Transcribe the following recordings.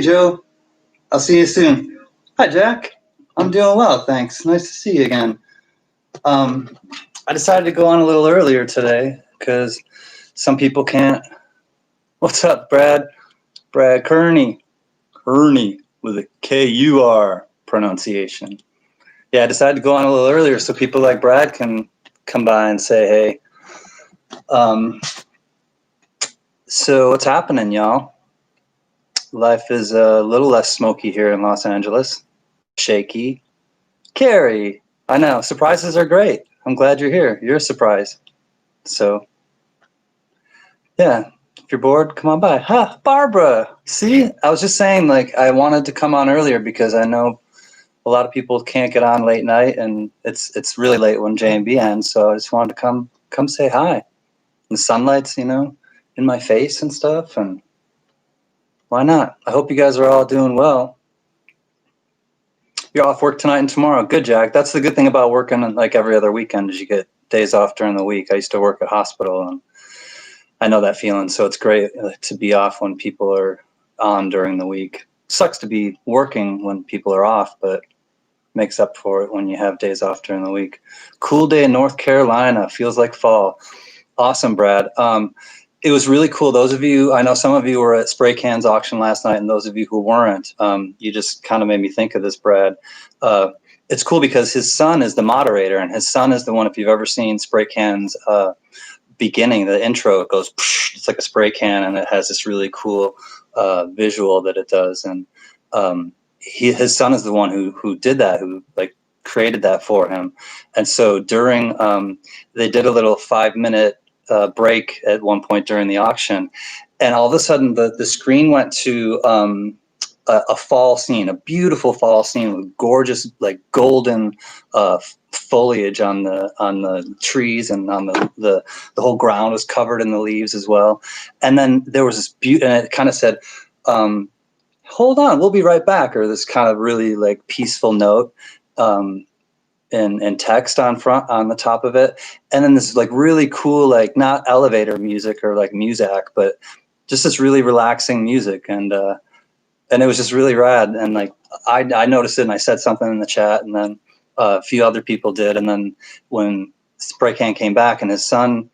Joe. I'll see you soon. Hi, Jack. I'm doing well, thanks. Nice to see you again. I decided to go on a little earlier today because some people can't. What's up, Brad? Brad Kearney. Kearney with a K-U-R pronunciation. Yeah, I decided to go on a little earlier so people like Brad can come by and say hey. So what's happening, y'all? Life is a little less smoky here in Los Angeles. Shaky. Carrie, I know, surprises are great. I'm glad you're here. You're a surprise. So, yeah, if you're bored, come on by. Ha, Barbara. See, I was just saying, like, I wanted to come on earlier because I know a lot of people can't get on late night, and it's really late when J&B ends. So I just wanted to come say hi. The sunlight's, in my face and stuff, and why not? I hope you guys are all doing well. You're off work tonight and tomorrow. Good, Jack. That's the good thing about working like every other weekend is you get days off during the week. I used to work at hospital, and I know that feeling. So it's great to be off when people are on during the week. Sucks to be working when people are off, but makes up for it when you have days off during the week. Cool day in North Carolina. Feels like fall. Awesome, Brad. It was really cool. Those of you, I know some of you were at Spray Can's auction last night, and those of you who weren't, you just kind of made me think of this, Brad. It's cool because his son is the moderator, and his son is the one, if you've ever seen Spray Can's beginning, the intro, it goes, it's like a spray can, and it has this really cool visual that it does. And his son is the one who did that, who like created that for him. And so during, they did a little 5-minute break at one point during the auction, and all of a sudden the screen went to a fall scene, a beautiful fall scene with gorgeous like golden foliage on the trees, and on the whole ground was covered in the leaves as well. And then there was this beauty, and it kind of said, hold on, we'll be right back, or this kind of really like peaceful note in text on the top of it. And then this like really cool, like not elevator music or like Muzak, but just this really relaxing music. And it was just really rad. And like, I noticed it and I said something in the chat, and then a few other people did. And then when Spray Can came back, and his son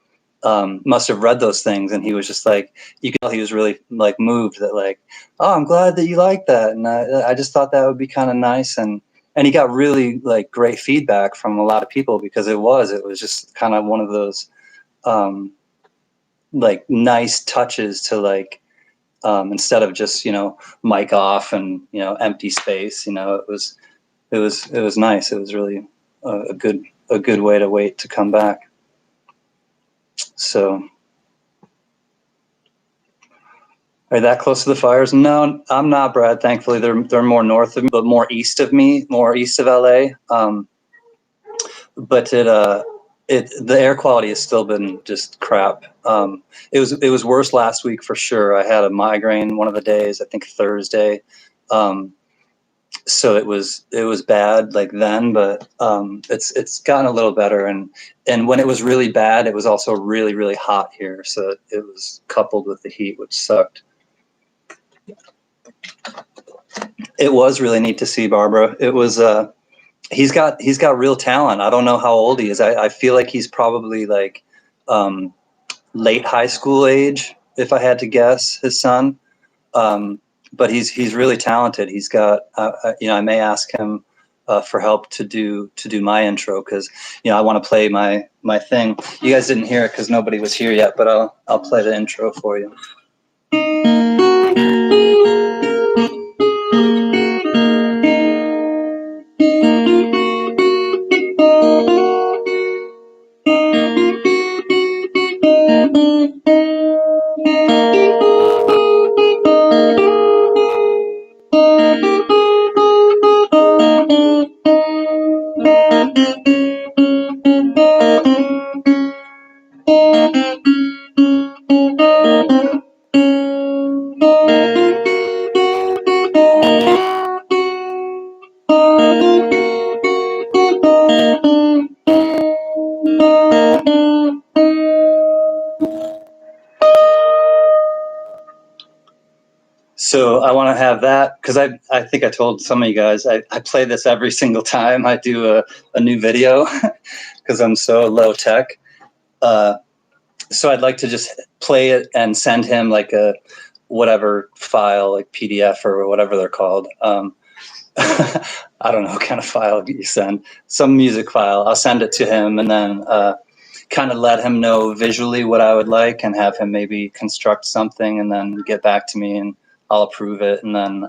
must have read those things, and he was just like, you could tell he was really like moved that like, oh, I'm glad that you like that. And I just thought that would be kind of nice. And he got really like great feedback from a lot of people, because it was just kind of one of those like nice touches to like, instead of just, mic off and, empty space, it was nice. It was really a good way to wait to come back. So, are you that close to the fires? No, I'm not, Brad. Thankfully, they're more north of me, but more east of me, more east of LA. But the air quality has still been just crap. It was worse last week for sure. I had a migraine one of the days, I think Thursday. So it was bad like then, but it's gotten a little better. And when it was really bad, it was also really, really hot here. So it was coupled with the heat, which sucked. It was really neat to see, Barbara. It was he's got real talent. I don't know how old he is. I feel like he's probably like late high school age, if I had to guess, his son. But he's really talented. He's got I may ask him for help to do my intro, because I want to play my thing. You guys didn't hear it because nobody was here yet, but I'll play the intro for you. So I want to have that because I think I told some of you guys I play this every single time I do a new video because I'm so low tech. So I'd like to just play it and send him like a whatever file, like PDF or whatever they're called. I don't know what kind of file you send, some music file. I'll send it to him and then kind of let him know visually what I would like and have him maybe construct something and then get back to me and I'll approve it. And then,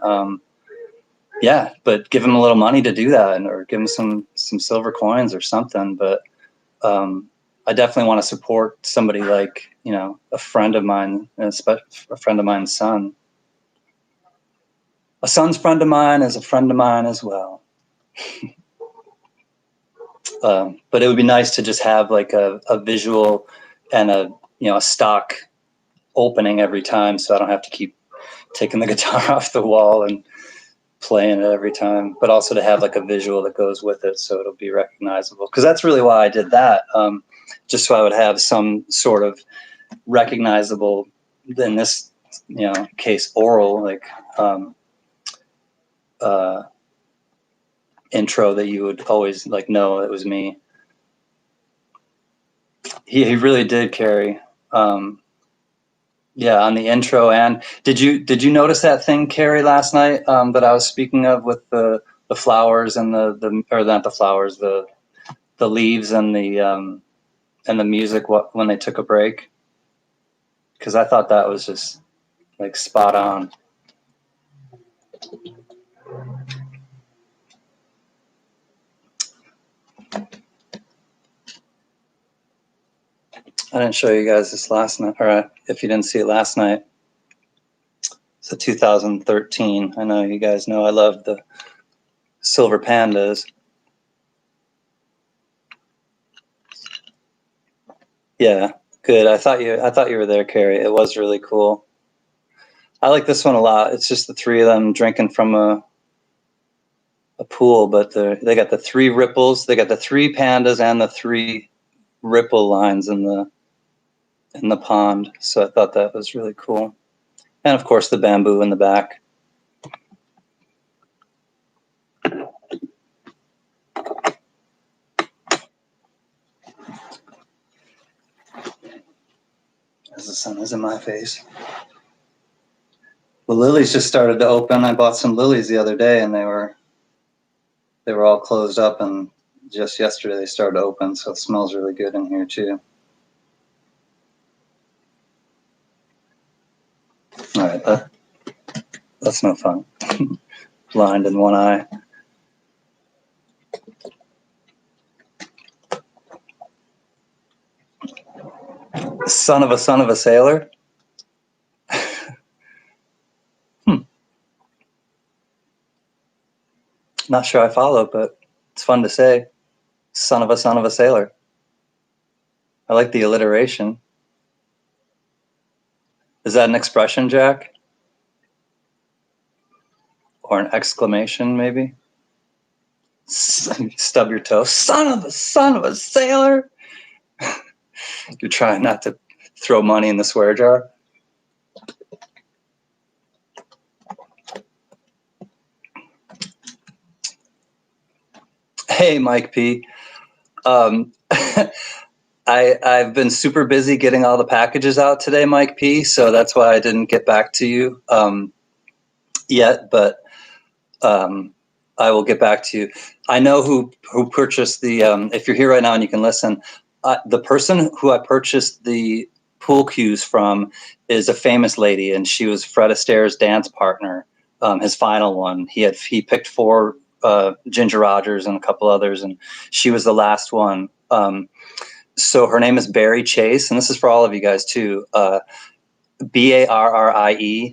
yeah, but give him a little money to do that or give him some silver coins or something. But I definitely want to support somebody like, you know, a friend of mine, a friend of mine's son. A son's friend of mine is a friend of mine as well. But it would be nice to just have like a visual and a, you know, a stock opening every time so I don't have to keep taking the guitar off the wall and playing it every time, but also to have like a visual that goes with it so it'll be recognizable. Because that's really why I did that, just so I would have some sort of recognizable, in this, you know, case, oral, like intro that you would always like know it was me. He really did, Carrie. Yeah, on the intro. And did you notice that thing, Carrie, last night that I was speaking of with the flowers and the or not the flowers, the leaves and the music when they took a break? Because I thought that was just like spot on. I didn't show you guys this last night, or if you didn't see it last night. It's a 2013. I know you guys know I love the silver pandas. Yeah, good. I thought you were there, Carrie. It was really cool. I like this one a lot. It's just the three of them drinking from a pool, but they got the three ripples. They got the three pandas and the three ripple lines in the pond. So I thought that was really cool. And of course the bamboo in the back. As the sun is in my face. The lilies just started to open. I bought some lilies the other day and they were all closed up, and just yesterday they started to open, so it smells really good in here too. All right, that's no fun. Blind in one eye. Son of a sailor. Not sure I follow, but it's fun to say. Son of a sailor. I like the alliteration. Is that an expression, Jack? Or an exclamation, maybe? Stub your toe. Son of a sailor. You're trying not to throw money in the swear jar. Hey, Mike P. I've been super busy getting all the packages out today, Mike P. So that's why I didn't get back to you yet, but I will get back to you. I know who purchased the, if you're here right now and you can listen, the person who I purchased the pool cues from is a famous lady, and she was Fred Astaire's dance partner, his final one. He picked 4 Ginger Rogers and a couple others, and she was the last one. So her name is Barry Chase, and this is for all of you guys too. Barrie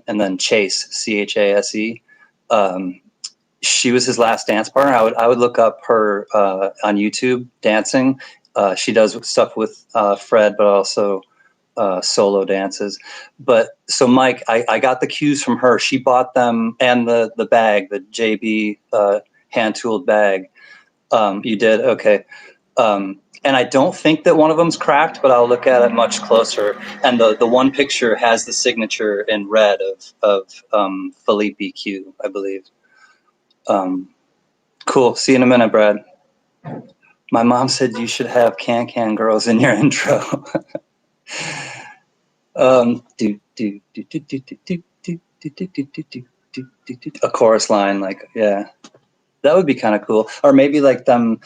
and then Chase, Chase. She was his last dance partner. I would look up her on YouTube dancing. She does stuff with Fred, but also solo dances. But so Mike, I got the cues from her. She bought them and the bag, the JB hand tooled bag. You did? Okay. And I don't think that one of them's cracked, but I'll look at it much closer. And the one picture has the signature in red of Felipe Q, I believe. Cool. See you in a minute, Brad. My mom said you should have CanCan girls in your intro. A chorus line, like, yeah, that would be kind of cool. Or maybe like them,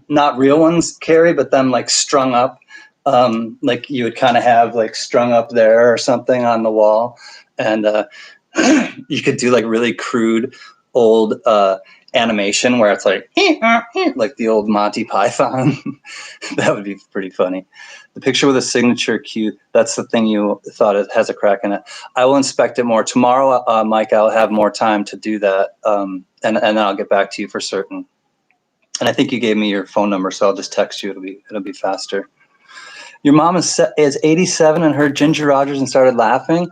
not real ones, Carrie, but them like strung up, like you would kind of have like strung up there or something on the wall, and you could do like really crude old animation where it's like the old Monty Python. That would be pretty funny. The picture with a signature cue, that's the thing you thought it has a crack in it. I will inspect it more. Tomorrow, Mike, I'll have more time to do that, and then I'll get back to you for certain. And I think you gave me your phone number, so I'll just text you. It'll be faster. Your mom is 87 and heard Ginger Rogers and started laughing.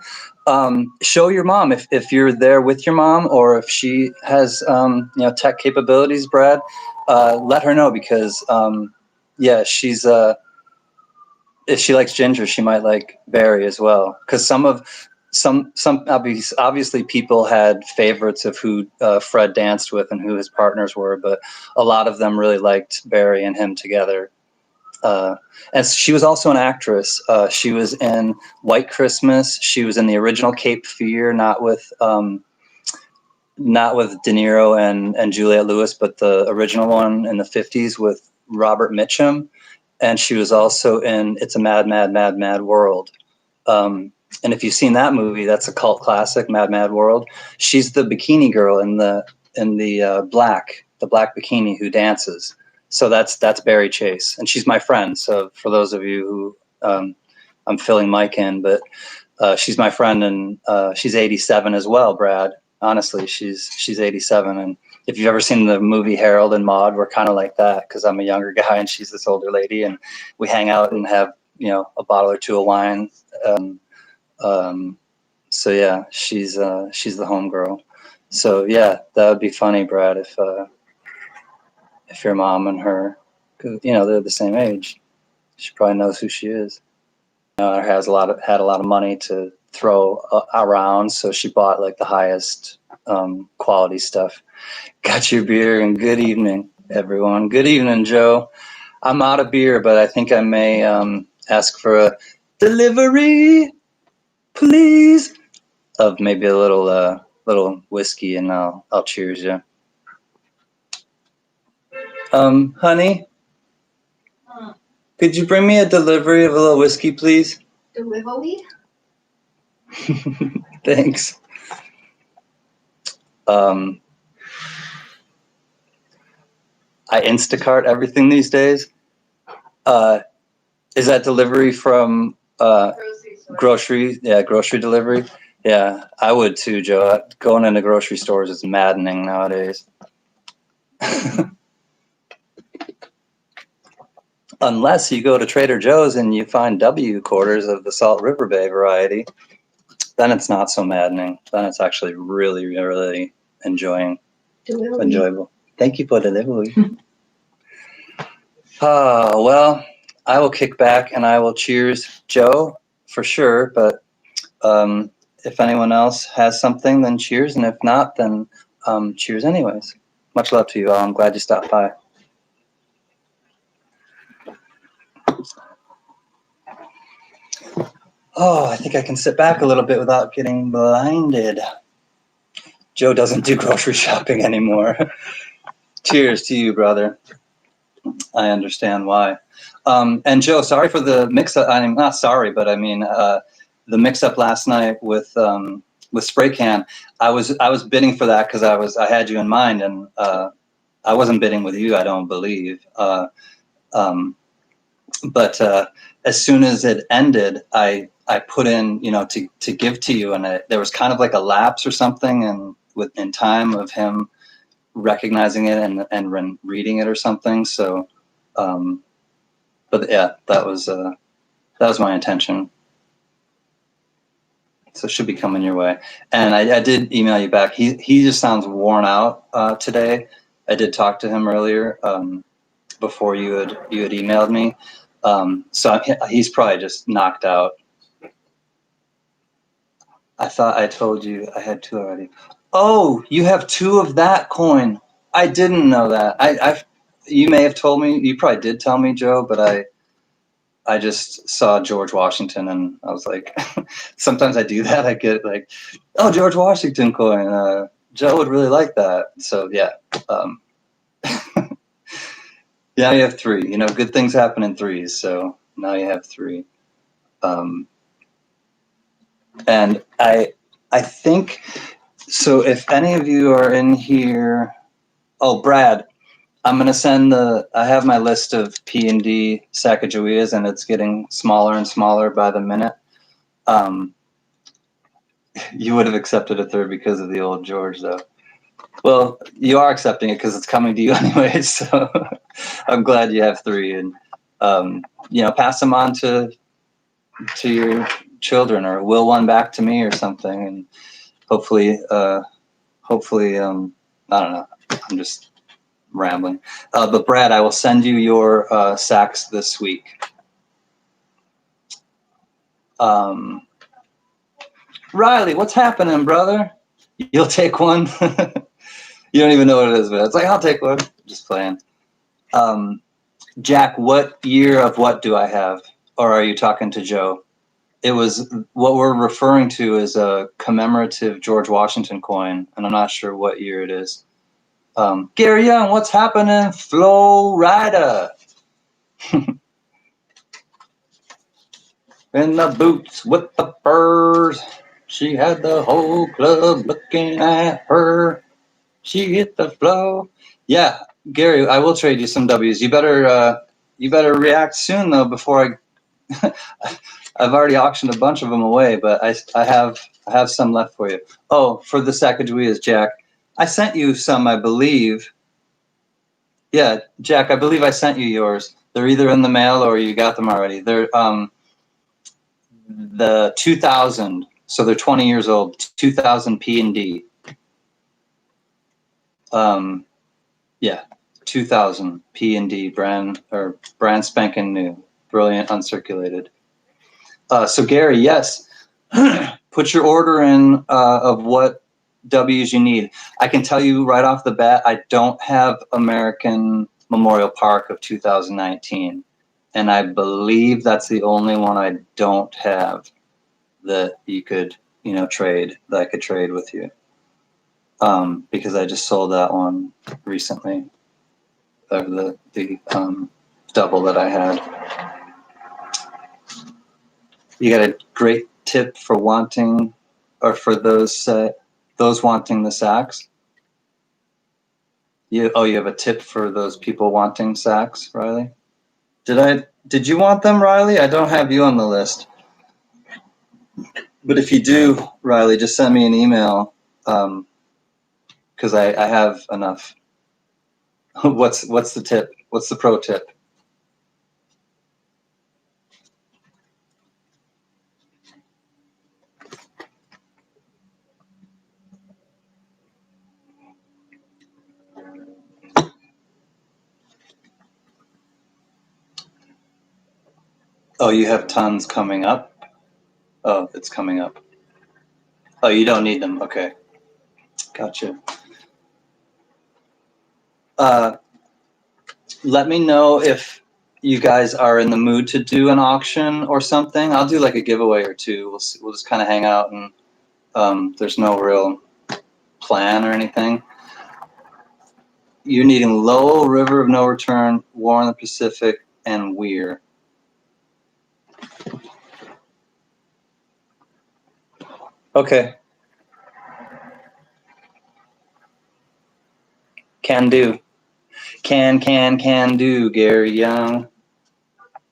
Show your mom if you're there with your mom, or if she has tech capabilities, Brad. Let her know, because yeah, she's if she likes Ginger, she might like Barry as well. Because some obviously people had favorites of who Fred danced with and who his partners were, but a lot of them really liked Barry and him together. And she was also an actress. She was in White Christmas. She was in the original Cape Fear, not with De Niro and Juliette Lewis, but the original one in the 50s with Robert Mitchum. And she was also in It's a Mad, Mad, Mad, Mad World. And if you've seen that movie, that's a cult classic, Mad, Mad World. She's the bikini girl in the black bikini who dances. So that's Barry Chase, and she's my friend. So for those of you who I'm filling Mike in, but she's my friend, and she's 87 as well, Brad. Honestly, she's 87, and if you've ever seen the movie Harold and Maude, we're kind of like that, because I'm a younger guy and she's this older lady, and we hang out and have a bottle or two of wine. So yeah, she's the homegirl. So yeah, that would be funny, Brad, if your mom and her, they're the same age, she probably knows who she is. Or had a lot of money to throw around, so she bought like the highest quality stuff. Got your beer, and good evening, everyone. Good evening, Joe. I'm out of beer, but I think I may ask for a delivery, please, of maybe a little whiskey, and I'll cheers you. Honey, could you bring me a delivery of a little whiskey, please? Delivery? Thanks. I Instacart everything these days. Is that delivery from grocery delivery? Yeah, I would too, Joe. Going into grocery stores is maddening nowadays. Unless you go to Trader Joe's and you find W quarters of the Salt River Bay variety, then it's not so maddening. Then it's actually really, really enjoyable. Thank you for delivery. Well, I will kick back and I will cheers Joe for sure. But if anyone else has something, then cheers. And if not, then cheers anyways. Much love to you all. I'm glad you stopped by. Oh, I think I can sit back a little bit without getting blinded. Joe doesn't do grocery shopping anymore. Cheers to you, brother. I understand why. And Joe, sorry for the mix-up. I'm not sorry, but I mean the mix-up last night with Spray Can. I was bidding for that because I had you in mind, and I wasn't bidding with you, I don't believe. But as soon as it ended, I put in, to give to you, and there was kind of like a lapse or something, and in time of him recognizing it and reading it or something. So, but yeah, that was my intention. So it should be coming your way. And I did email you back. He just sounds worn out today. I did talk to him earlier. before you had emailed me. So he's probably just knocked out. I thought I told you I had 2 already. Oh, you have 2 of that coin. I didn't know that. You may have told me. You probably did tell me, Joe, but I just saw George Washington and I was like, sometimes I do that. I get like, oh, George Washington coin. Joe would really like that. So yeah. Yeah, you have 3. You know, good things happen in 3s. So now you have 3. And I think, so if any of you are in here, oh, Brad, I'm going to send I have my list of P&D Sacagaweas, and it's getting smaller and smaller by the minute. You would have accepted a 3rd because of the old George, though. Well, you are accepting it because it's coming to you anyway, so I'm glad you have 3. And, you know, pass them on to your children, or will one back to me or something, and hopefully I don't know, I'm just rambling, but Brad, I will send you your sacks this week. Riley, what's happening, brother? You'll take one? You don't even know what it is, but it's like, I'll take one. Just playing. Jack, what year of what do I have? Or are you talking to Joe? It was, what we're referring to is a commemorative George Washington coin, and I'm not sure what year it is. Gary Young, what's happening? Florida. In the boots with the furs, she had the whole club looking at her. She hit the flow. Yeah, Gary, I will trade you some W's. You better react soon though, before I. I've already auctioned a bunch of them away, but I have some left for you. Oh, for the Sacagaweas, Jack, I sent you some, I believe. Yeah, Jack, I believe I sent you yours. They're either in the mail or you got them already. They're the 2000, so they're 20 years old. 2000 P&D. Yeah, 2000 P&D, brand spanking new, brilliant, uncirculated. So Gary, yes, put your order in of what W's you need. I can tell you right off the bat, I don't have American Memorial Park of 2019, and I believe that's the only one I don't have that you could, you know, trade, that I could trade with you, because I just sold that one recently, of the double that I had. You got a great tip for wanting, or for those wanting the sacks? You have a tip for those people wanting sacks, Riley? Did you want them, Riley? I don't have you on the list. But if you do, Riley, just send me an email, because I have enough. What's the tip? What's the pro tip? Oh, you have tons coming up? Oh, it's coming up. Oh, you don't need them. Okay. Gotcha. Let me know if you guys are in the mood to do an auction or something. I'll do like a giveaway or two. We'll just kind of hang out, and there's no real plan or anything. You're needing Lowell, River of No Return, War in the Pacific, and Weir. Okay. Can do. Can do, Gary Young.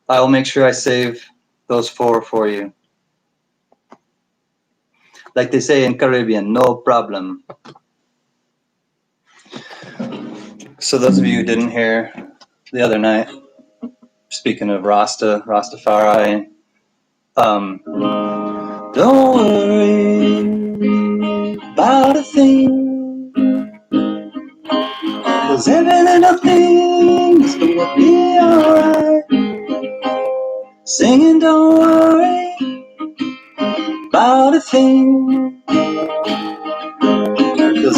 I will make sure I save those 4 for you. Like they say in Caribbean, no problem. So those of you who didn't hear the other night, speaking of Rastafari, don't worry about a thing, 'cause every little thing it's gonna be alright. Singing, don't worry about a thing, 'cause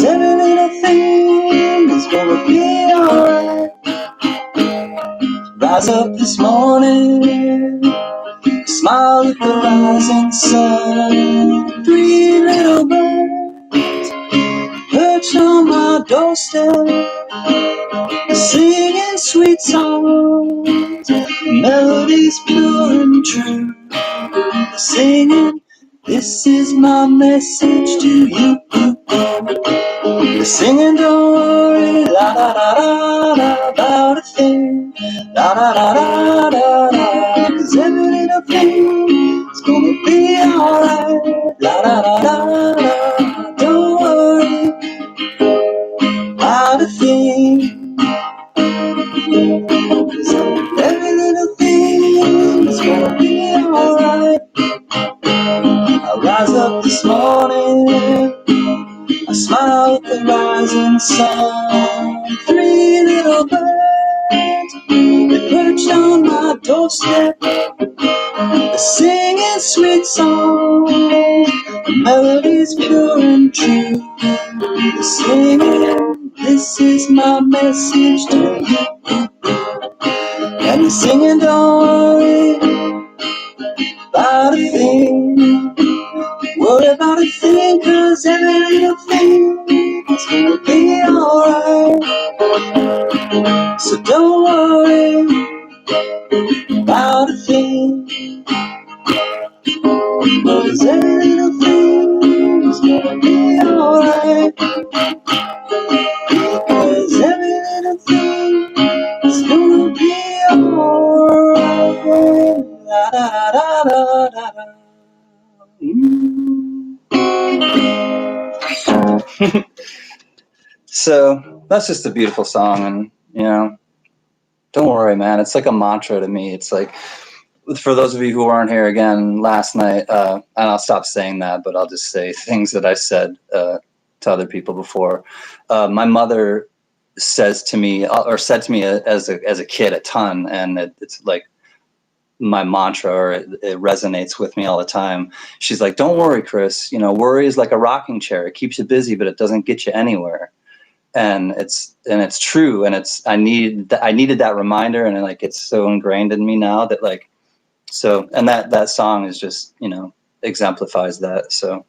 every little thing is gonna be alright. Rise up this morning, smile at the rising sun. Three little birds perched on my doorstep, singing sweet songs, melodies pure and true. Singing, this is my message to you. Singing, don't worry, la da da da da, about a thing, la da da da da da, 'cause every little thing's gonna be alright, la da da da da. Don't worry about a thing, 'cause every little thing's gonna be alright. I rise up this morning, I smile at the rising sun. Three little birds, they perched on my doorstep, they're singing sweet songs, the melodies pure and true. They're singing, this is my message to you. And they're singing, don't worry about a thing, worry about a thing, 'cause every little thing is gonna be alright. So don't worry about a thing, 'cause every little thing is gonna be alright. Because every little thing is gonna be alright. La da da da da da. So that's just a beautiful song, and don't worry, man. It's like a mantra to me. It's like, for those of you who weren't here again last night, and I'll stop saying that, but I'll just say things that I said to other people before. My mother says to me, or said to me as a kid a ton, and it's like my mantra, or it resonates with me all the time. She's like, don't worry, Chris. Worry is like a rocking chair. It keeps you busy, but it doesn't get you anywhere. And it's true. And I needed that reminder, and it's so ingrained in me now that and that song is just, exemplifies that. So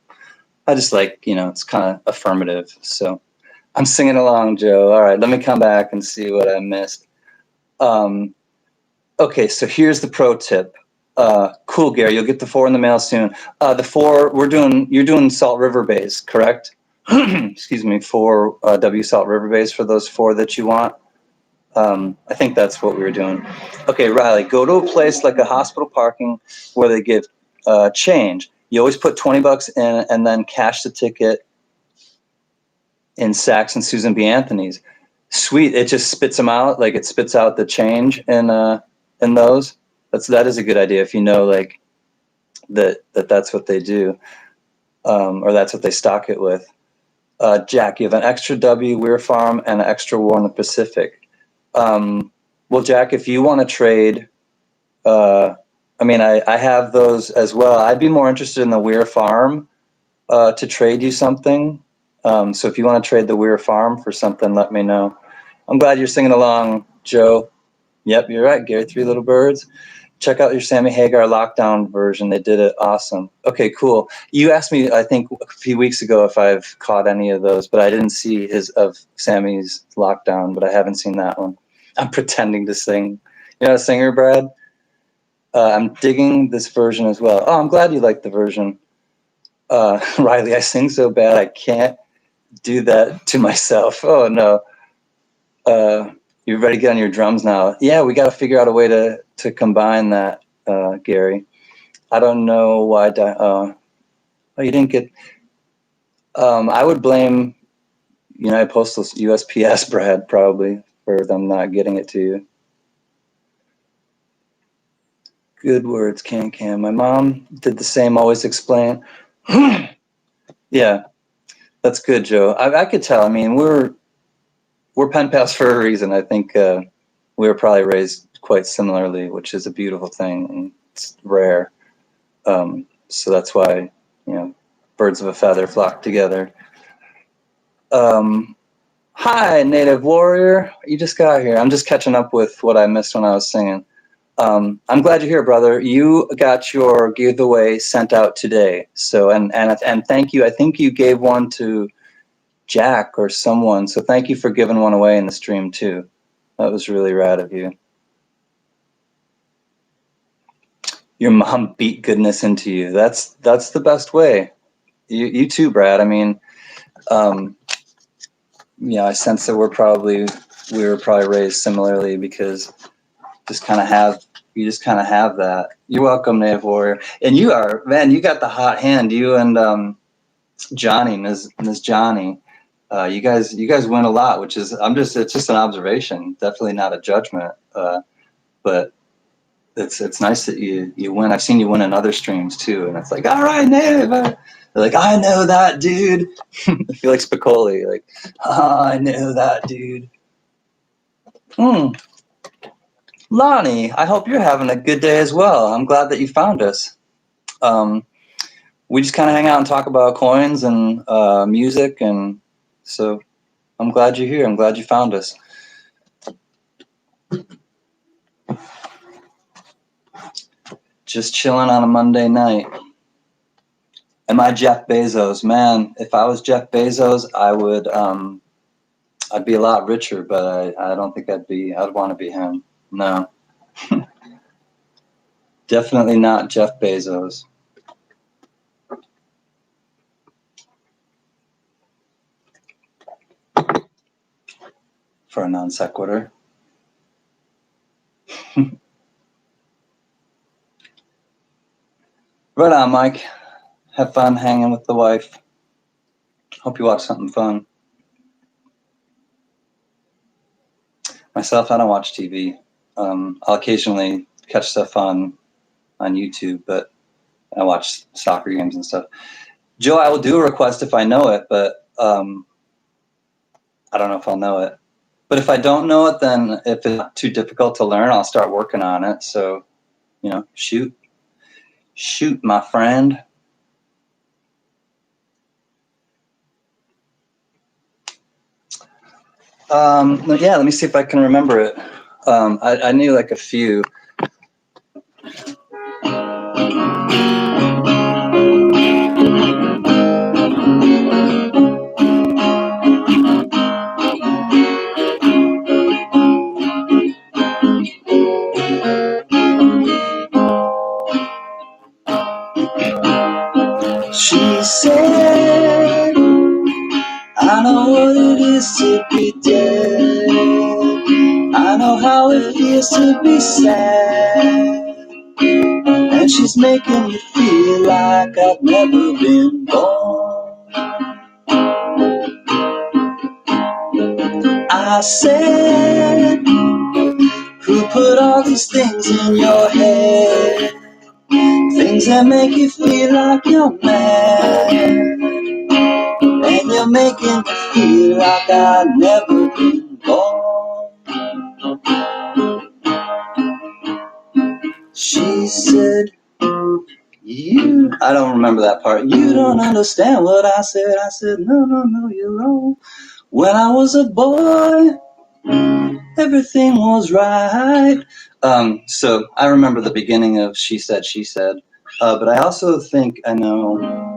I just it's kind of affirmative. So I'm singing along, Joe. All right, let me come back and see what I missed. Okay, so here's the pro tip. Cool, Gary, you'll get the 4 in the mail soon. The 4, you're doing Salt River Bays, correct? Excuse me, 4 W Salt River Bays for those 4 that you want. I think that's what we were doing. Okay, Riley, go to a place like a hospital parking where they give change. You always put $20 in and then cash the ticket in Saks and Susan B. Anthony's. Sweet, it just spits them out, it spits out the change in those. That is a good idea if you know that's what they do, or that's what they stock it with. Jack, you have an extra W Weir Farm and an extra War in the Pacific. Well, Jack, if you want to trade, I have those as well. I'd be more interested in the Weir Farm to trade you something. So if you want to trade the Weir Farm for something, let me know. I'm glad you're singing along, Joe. Yep, you're right, Gary. 3 Little Birds. Check out your Sammy Hagar lockdown version. They did it awesome. Okay, cool. You asked me, I think, a few weeks ago if I've caught any of those, but I didn't see Sammy's lockdown, but I haven't seen that one. I'm pretending to sing. You're not a singer, Brad? I'm digging this version as well. Oh, I'm glad you like the version. Riley, I sing so bad I can't do that to myself. Oh, no. You're ready to get on your drums now. Yeah, we got to figure out a way to combine that, Gary. I don't know why. You didn't get. I would blame United Postal USPS, Brad, probably, for them not getting it to you. Good words, CanCan. My mom did the same. Always explain. Yeah, that's good, Joe. I could tell. I mean, we're pen pals for a reason. I think we're we were probably raised quite similarly, which is a beautiful thing, and it's rare. So that's why, you know, birds of a feather flock together. Hi, Native Warrior. You just got here. I'm just catching up with what I missed when I was singing. I'm glad you're here, brother. You got your giveaway sent out today. So, and thank you. I think you gave one to Jack or someone. So thank you for giving one away in the stream too. That was really rad of you. Your mom beat goodness into you. That's the best way. You too, Brad. I mean, yeah, I sense that we were probably raised similarly, because you just kind of have that. You're welcome, Native Warrior. And you are, man, you got the hot hand. You and Johnny, Ms. Johnny. You guys win a lot, which is it's just an observation, definitely not a judgment. But it's nice that you win. I've seen you win in other streams too, and it's like, all right, Native. They're like, I know that dude. I feel like Spicoli, like, I know that dude. Lonnie, I hope you're having a good day as well. I'm glad that you found us. We just kind of hang out and talk about coins and music, and so I'm glad you're here. I'm glad you found us. Just chilling on a Monday night. Am I Jeff Bezos? Man, if I was Jeff Bezos, I would I'd be a lot richer, but I don't think I'd want to be him. No. Definitely not Jeff Bezos. For a non sequitur. Right on, Mike. Have fun hanging with the wife. Hope you watch something fun. Myself, I don't watch TV. I'll occasionally catch stuff on YouTube, but I watch soccer games and stuff. Joe, I will do a request if I know it, but I don't know if I'll know it. But if I don't know it, then if it's too difficult to learn, I'll start working on it. So, you know, shoot, my friend. Yeah, let me see if I can remember it. I knew like a few. She said, I know what it is to be dead. I know how it feels to be sad. And she's making me feel like I've never been born. I said, who put all these things in your head? Things that make you feel like you're mad. And you're making me feel like I've never been born. She said, I don't remember that part. You don't understand what I said. I said, no, you're wrong. When I was a boy, everything was right. So I remember the beginning of She Said, but I also think I know,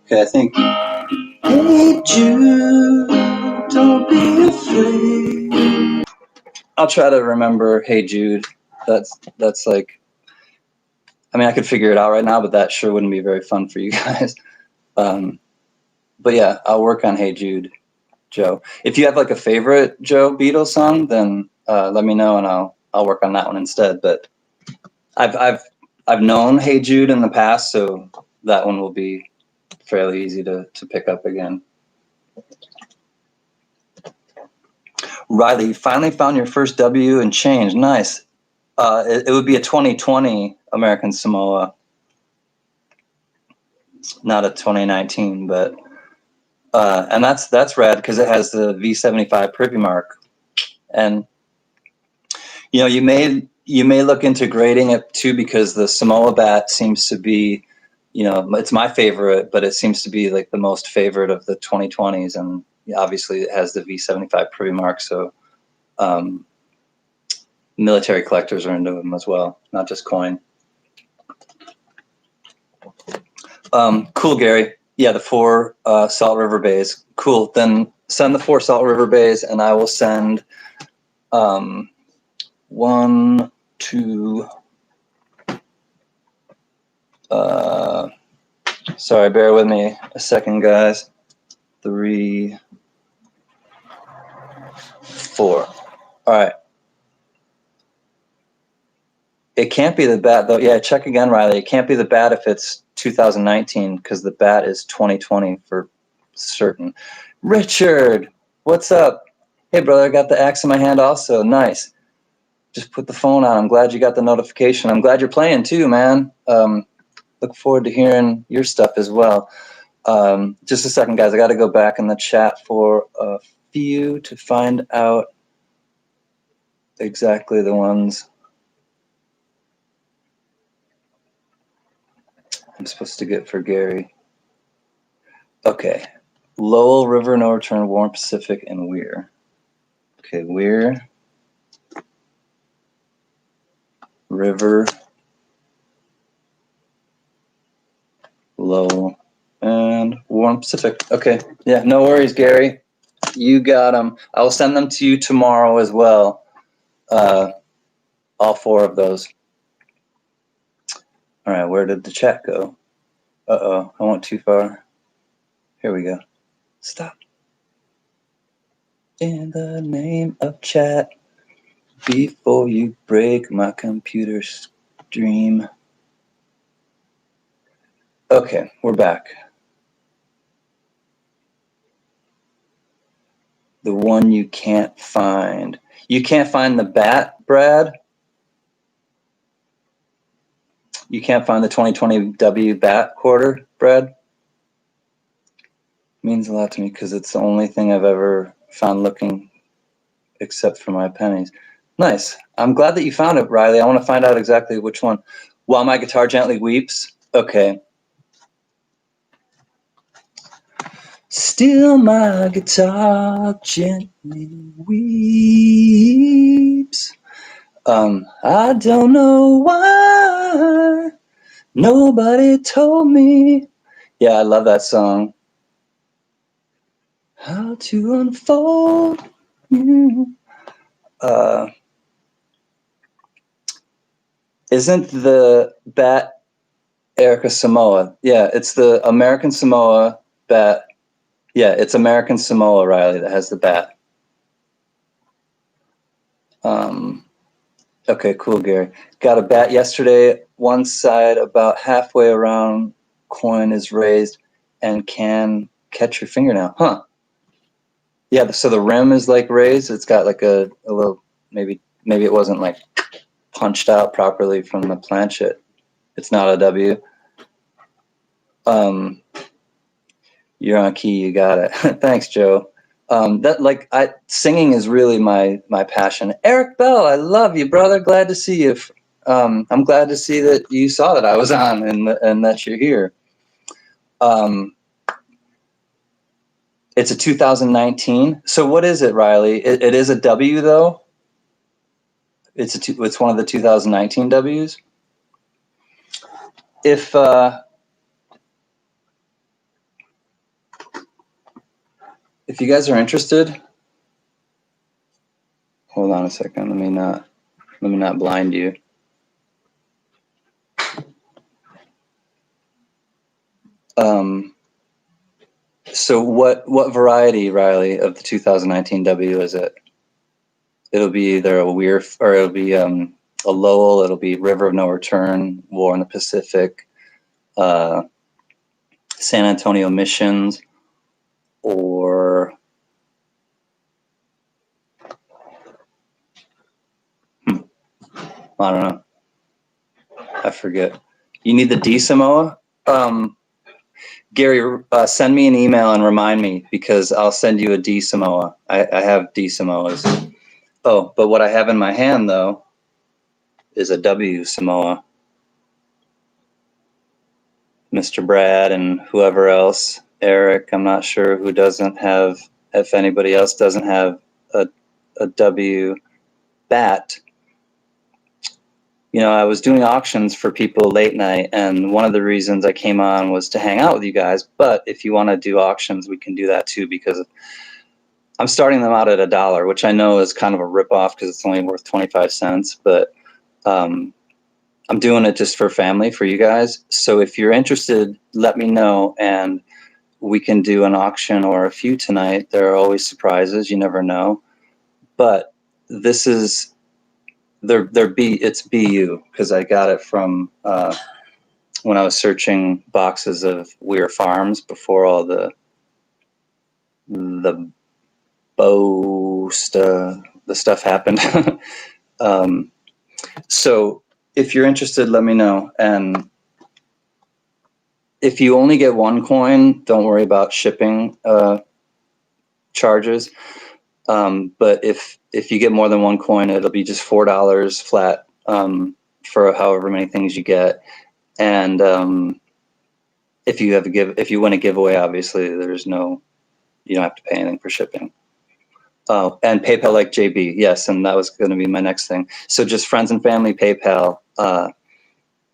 okay, I think, hey Jude, don't be afraid. I'll try to remember Hey Jude. That's like, I mean, I could figure it out right now, but that sure wouldn't be very fun for you guys. But yeah, I'll work on Hey Jude, Joe. If you have like a favorite Joe Beatles song, then let me know and I'll work on that one instead. But I've known Hey Jude in the past, so that one will be fairly easy to pick up again. Riley, you finally found your first W and change. Nice. It would be a 2020 American Samoa, not a 2019, but and that's rad because it has the V75 privy mark. And you know, you may look into grading it too, because the Samoa bat seems to be, you know, it's my favorite, but it seems to be like the most favorite of the 2020s, and obviously it has the V75 privy mark, so military collectors are into them as well, not just coin. Cool, Gary. Yeah, the 4 Salt River Bays. Cool. Then send the 4 Salt River Bays, and I will send 1, 2. Sorry, bear with me a second, guys. 3, 4. All right. It can't be the bat, though. Yeah, check again, Riley. It can't be the bat if it's 2019, because the bat is 2020 for certain. Richard, what's up? Hey, brother, I got the axe in my hand also. Nice. Just put the phone on. I'm glad you got the notification. I'm glad you're playing too, man. Look forward to hearing your stuff as well. Just a second, guys. I got to go back in the chat for a few to find out exactly the ones I'm supposed to get for Gary. Okay. Lowell, River, No Return, Warren Pacific, and Weir. Okay, Weir, River, Lowell, and Warren Pacific. Okay, yeah, no worries, Gary. You got them. I will send them to you tomorrow as well. All 4 of those. All right, where did the chat go? Uh-oh, I went too far. Here we go. Stop. In the name of chat, before you break my computer stream. Okay, we're back. The one you can't find. You can't find the bat, Brad? You can't find the 2020 W bat quarter, Brad? Means a lot to me because it's the only thing I've ever found looking except for my pennies. Nice. I'm glad that you found it, Riley. I want to find out exactly which one. While My Guitar Gently Weeps. Okay. Still my guitar gently weeps. I don't know why nobody told me. Yeah, I love that song. How to unfold you. Isn't the bat Erica Samoa? Yeah, it's the American Samoa bat. Yeah, it's American Samoa, Riley, that has the bat. Okay, cool, Gary. Got a bat yesterday. One side about halfway around coin is raised and can catch your fingernail. Huh. Yeah, so the rim is like raised. It's got like a little, maybe it wasn't like punched out properly from the planchet. It's not a W. You're on key. You got it. Thanks, Joe. Singing is really my passion. Eric Bell, I love you, brother. Glad to see you. I'm glad to see that you saw that I was on and that you're here. It's a 2019. So what is it, Riley? It is a W though. It's one of the 2019 Ws. If you guys are interested, hold on a second. Let me not blind you. So what variety, Riley, of the 2019 W is it? It'll be either a Weir or it'll be a Lowell. It'll be River of No Return, War in the Pacific, San Antonio Missions, or I don't know. I forget. You need the D Samoa? Gary, send me an email and remind me, because I'll send you a D Samoa. I have D Samoas. Oh, but what I have in my hand, though, is a W Samoa. Mr. Brad and whoever else, Eric, I'm not sure who doesn't have, if anybody else doesn't have a W bat. You know, I was doing auctions for people late night, and one of the reasons I came on was to hang out with you guys. But if you want to do auctions, we can do that too, because I'm starting them out at $1, which I know is kind of a ripoff because it's only worth 25 cents. But I'm doing it just for family, for you guys. So if you're interested, let me know, and we can do an auction or a few tonight. There are always surprises. You never know. But this is... it's BU, because I got it from when I was searching boxes of Weir Farms before all the stuff happened. So if you're interested, let me know. And if you only get one coin, don't worry about shipping charges. But if you get more than one coin, it'll be just $4 flat for however many things you get. And if you win a giveaway, obviously you don't have to pay anything for shipping. Oh, and PayPal like JB, yes, and that was going to be my next thing. So just friends and family PayPal,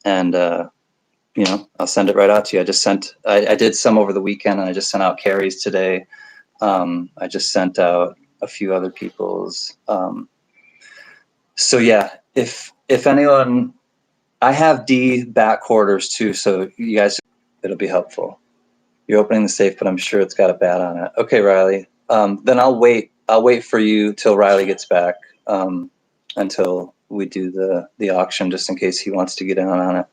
and I'll send it right out to you. I did some over the weekend, and I just sent out Carrie's today. I just sent out a few other people's. So yeah, if anyone, I have D bat quarters too, so you guys, it'll be helpful. You're opening the safe, but I'm sure it's got a bat on it. Okay, Riley. Then I'll wait for you till Riley gets back, until we do the auction, just in case he wants to get in on it.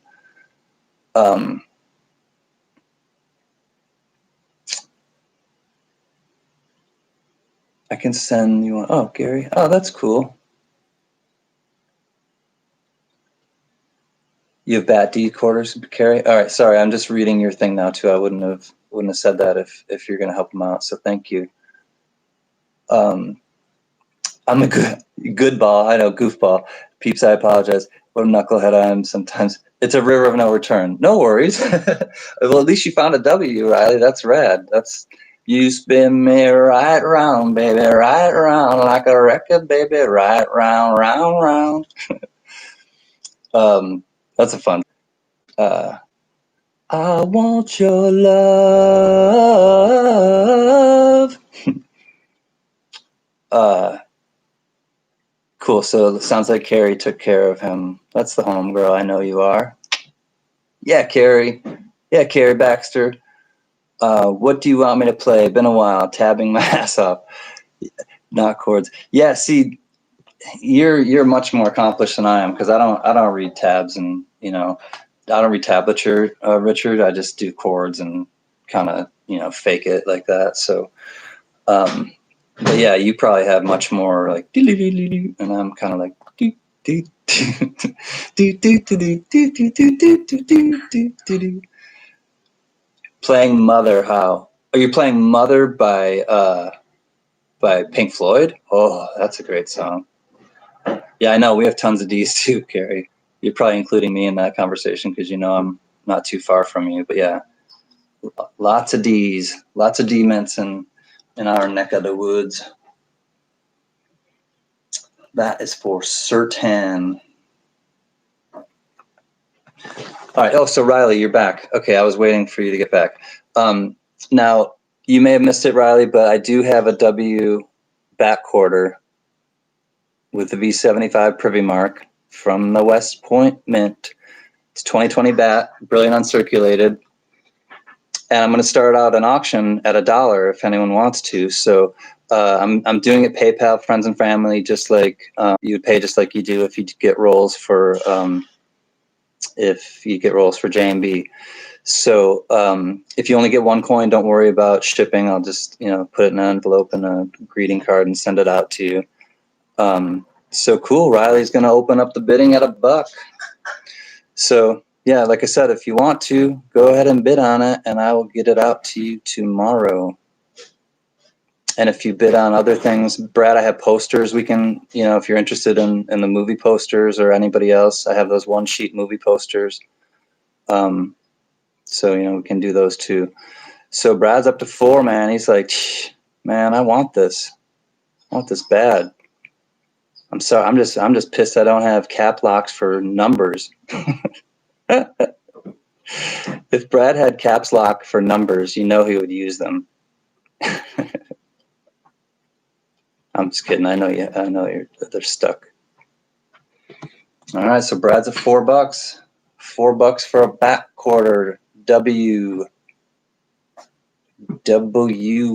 I can send you one. Oh, Gary. Oh, that's cool. You have bat D quarters, Carrie? All right, sorry, I'm just reading your thing now too. I wouldn't have said that if you're gonna help him out, so thank you. I'm a good ball. I know, goofball. Peeps, I apologize. What a knucklehead I am sometimes. It's a river of no return. No worries. Well, at least you found a W, Riley. That's rad. You spin me right round, baby, right round, like a record, baby, right round, round, round. That's a fun. I want your love. Cool. So it sounds like Carrie took care of him. That's the homegirl I know you are. Yeah, Carrie. Yeah, Carrie Baxter. What do you want me to play? Been a while. Tabbing my ass off. Not chords. Yeah. See, you're much more accomplished than I am, because I don't read tabs, and I don't read tablature, Richard. I just do chords and kind of fake it like that. So, but yeah, you probably have much more like, and I'm kind of like. Playing Mother, how? Are you playing Mother by Pink Floyd? Oh, that's a great song. Yeah, I know. We have tons of D's too, Carrie. You're probably including me in that conversation because I'm not too far from you. But yeah, lots of D's, lots of D-mints in our neck of the woods. That is for certain. All right. Oh, so Riley, you're back. Okay, I was waiting for you to get back. Now, you may have missed it, Riley, but I do have a W bat quarter with the V75 Privy Mark from the West Point Mint. It's 2020 bat, brilliant uncirculated. And I'm going to start out an auction at $1 if anyone wants to. So I'm doing it PayPal, friends and family, just like you would pay, just like you do if you get rolls for JMB. So if you only get one coin, don't worry about shipping. I'll just, put it in an envelope and a greeting card and send it out to you. So cool. Riley's going to open up the bidding at $1. So yeah, like I said, if you want to, go ahead and bid on it and I will get it out to you tomorrow. And if you bid on other things, Brad, I have posters. We can, if you're interested in the movie posters or anybody else, I have those 1-sheet movie posters. So, we can do those too. So Brad's up to 4, man. He's like, man, I want this. I want this bad. I'm sorry. I'm just pissed I don't have cap locks for numbers. If Brad had caps lock for numbers, he would use them. I'm just kidding. I know they're stuck. All right. So Brad's at $4. $4 for a back quarter. W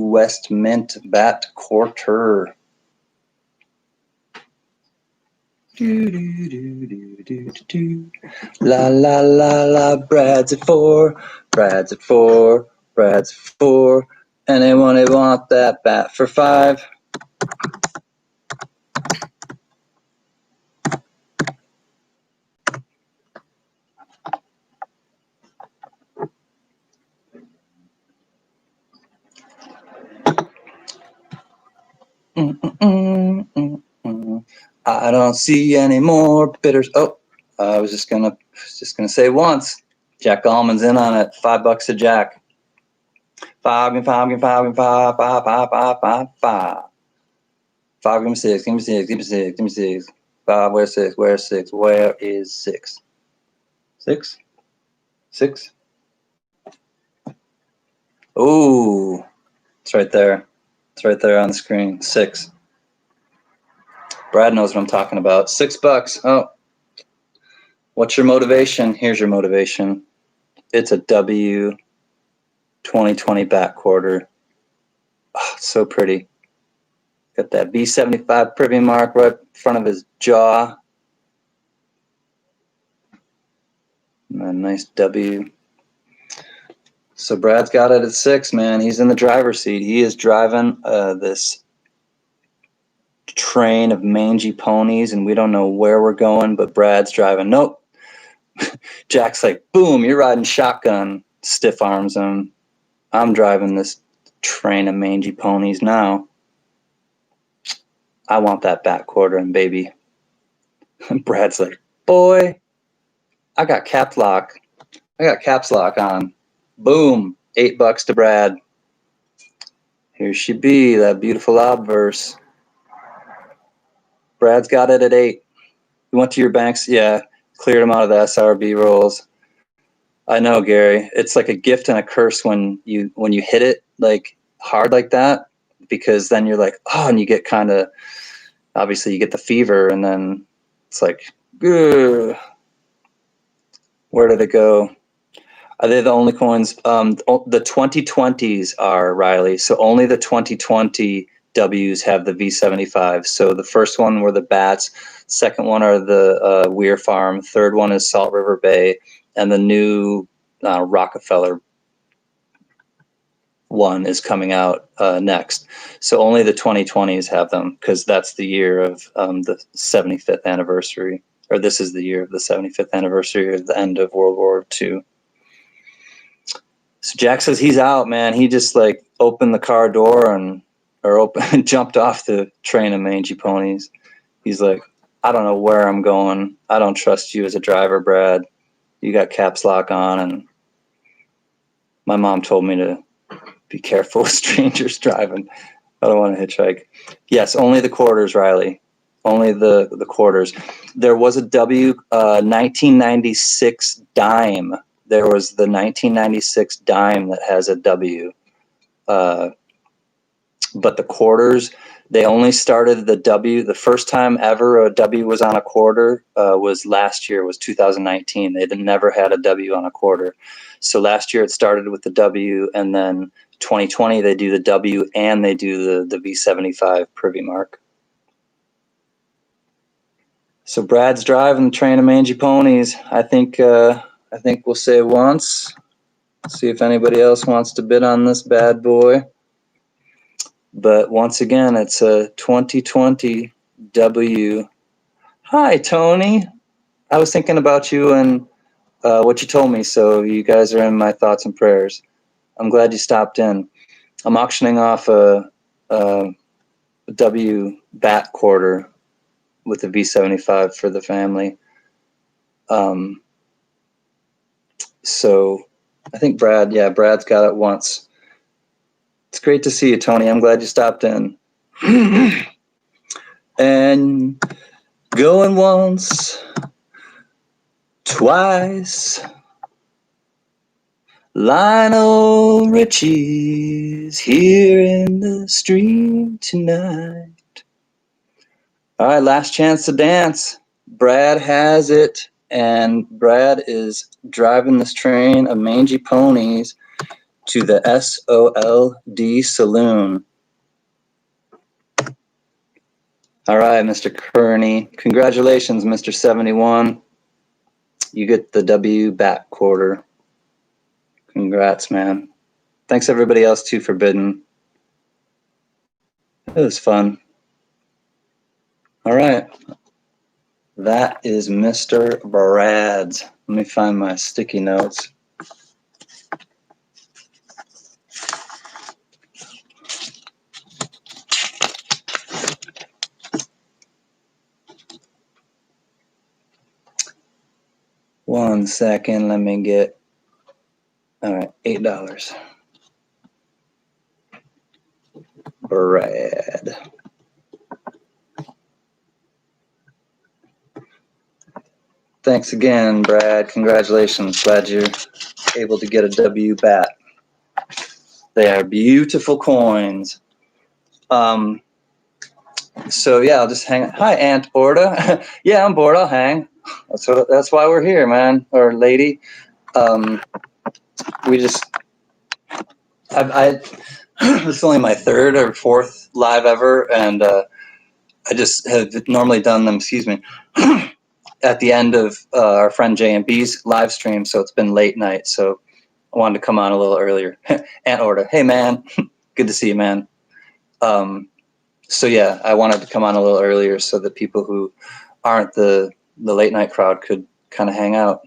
West Mint bat quarter. La la la la. Brad's at 4. Brad's at 4. Brad's at 4. Anyone want that bat for 5? I don't see any more bidders. Oh, I was just gonna say once. Jack Allman's in on it. $5 a jack. 5 and 5 and 5 and 5, 5, 5, 5, 5, 5. 5, give me 6, give me 6, give me 6, give me 6. 5, where's 6? Where's 6? Where is 6? 6? 6? Ooh, it's right there. It's right there on the screen. 6. Brad knows what I'm talking about. $6. Oh, what's your motivation? Here's your motivation. It's a W 2020 back quarter. Oh, it's so pretty. Got that B75 privy mark right in front of his jaw. And a nice W. So Brad's got it at 6, man. He's in the driver's seat. He is driving this train of mangy ponies, and we don't know where we're going, but Brad's driving. Nope. Jack's like, boom, you're riding shotgun. Stiff arms him. I'm driving this train of mangy ponies now. I want that back quarter, and baby. Brad's like, boy, I got caps lock. I got caps lock on. Boom, $8 to Brad. Here she be, that beautiful obverse. Brad's got it at 8. You went to your banks, yeah, cleared them out of the SRB rolls. I know, Gary. It's like a gift and a curse when you hit it like hard like that, because then you're like, oh, and you get kind of, obviously you get the fever, and then it's like, ugh. Where did it go? Are they the only coins? The 2020s are, Riley. So only the 2020 Ws have the V75. So the first one were the Bats. Second one are the Weir Farm. Third one is Salt River Bay. And the new Rockefeller one is coming out next. So only the 2020s have them, because that's the year of the 75th anniversary. Or this is the year of the 75th anniversary of the end of World War II. So Jack says he's out, man. He just like opened the car door and jumped off the train of mangy ponies. He's like, I don't know where I'm going. I don't trust you as a driver, Brad. You got caps lock on, and my mom told me to be careful with strangers driving. I don't want to hitchhike. Yes, only the quarters, Riley. Only the quarters. There was a W 1996 dime. There was the 1996 dime that has a W. But the quarters, they only started the W. The first time ever a W was on a quarter was last year, was 2019. They never had a W on a quarter. So last year it started with the W, and then 2020 they do the W and they do the V75 privy mark. So Brad's driving the train of mangy ponies. I think we'll say once. See if anybody else wants to bid on this bad boy. But once again, it's a 2020 W. Hi, Tony. I was thinking about you and what you told me, so you guys are in my thoughts and prayers. I'm glad you stopped in. I'm auctioning off a W bat quarter with a V75 for the family. So I think Brad's got it once. It's great to see you, Tony. I'm glad you stopped in. And going once, twice. Lionel Richie's here in the street tonight. All right, last chance to dance. Brad has it, and Brad is driving this train of mangy ponies to the SOLD Saloon. All right, Mr. Kearney. Congratulations, Mr. 71. You get the W bat quarter. Congrats, man. Thanks everybody else too for bidding. It was fun. All right. That is Mr. Brad's. Let me find my sticky notes. One second, let me get, all right, $8. Brad. Thanks again, Brad. Congratulations. Glad you're able to get a W bat. They are beautiful coins. So yeah, I'll just hang. Hi, Aunt Orda. Yeah, I'm bored. I'll hang. That's why we're here, man or lady. We just. It's only my third or fourth live ever, and I just have normally done them. Excuse me. At the end of our friend J&B's live stream, so it's been late night. So I wanted to come on a little earlier. Aunt Orda, hey man, good to see you, man. So yeah, I wanted to come on a little earlier so that people who aren't the late night crowd could kind of hang out.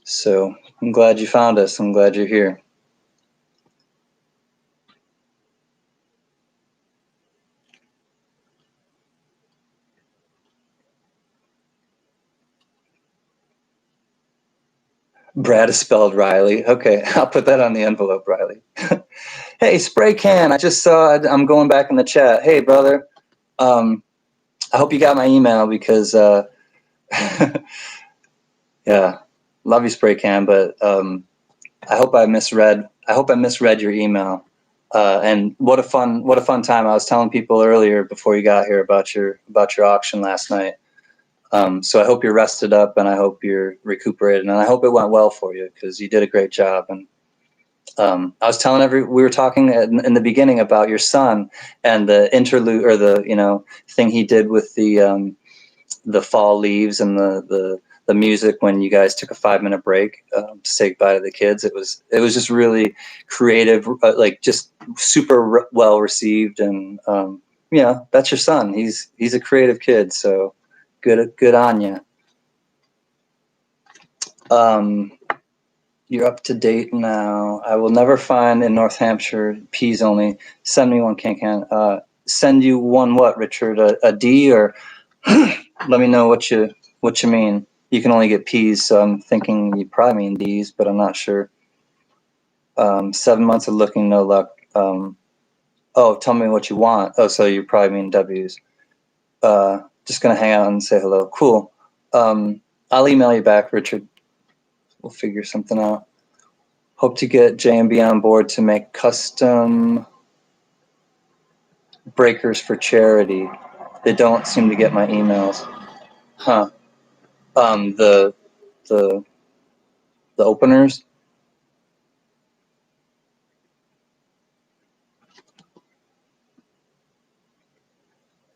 So I'm glad you found us. I'm glad you're here. Brad is spelled Riley. Okay, I'll put that on the envelope, Riley. Hey, Spray Can, I just saw it. I'm going back in the chat. Hey, brother. I hope you got my email because, yeah, love you, Spray Can, but I hope I misread your email. And what a fun time. I was telling people earlier before you got here about your auction last night. So I hope you're rested up and I hope you're recuperated and I hope it went well for you because you did a great job. And I was telling we were talking in the beginning about your son and the interlude or the thing he did with the fall leaves and the music when you guys took a 5-minute break to say goodbye to the kids. It was just really creative, like just super well received. And that's your son. He's a creative kid. So good on you. You're up to date now. I will never find in North Hampshire peas only. Send me one CanCan. Send you one what, Richard? A D or let me know what you mean. You can only get peas, so I'm thinking you probably mean D's, but I'm not sure. 7 months of looking, no luck. Oh, tell me what you want. Oh, so you probably mean W's. Just gonna hang out and say hello. Cool. I'll email you back, Richard. We'll figure something out. Hope to get J&B on board to make custom breakers for charity. They don't seem to get my emails. Huh. The openers.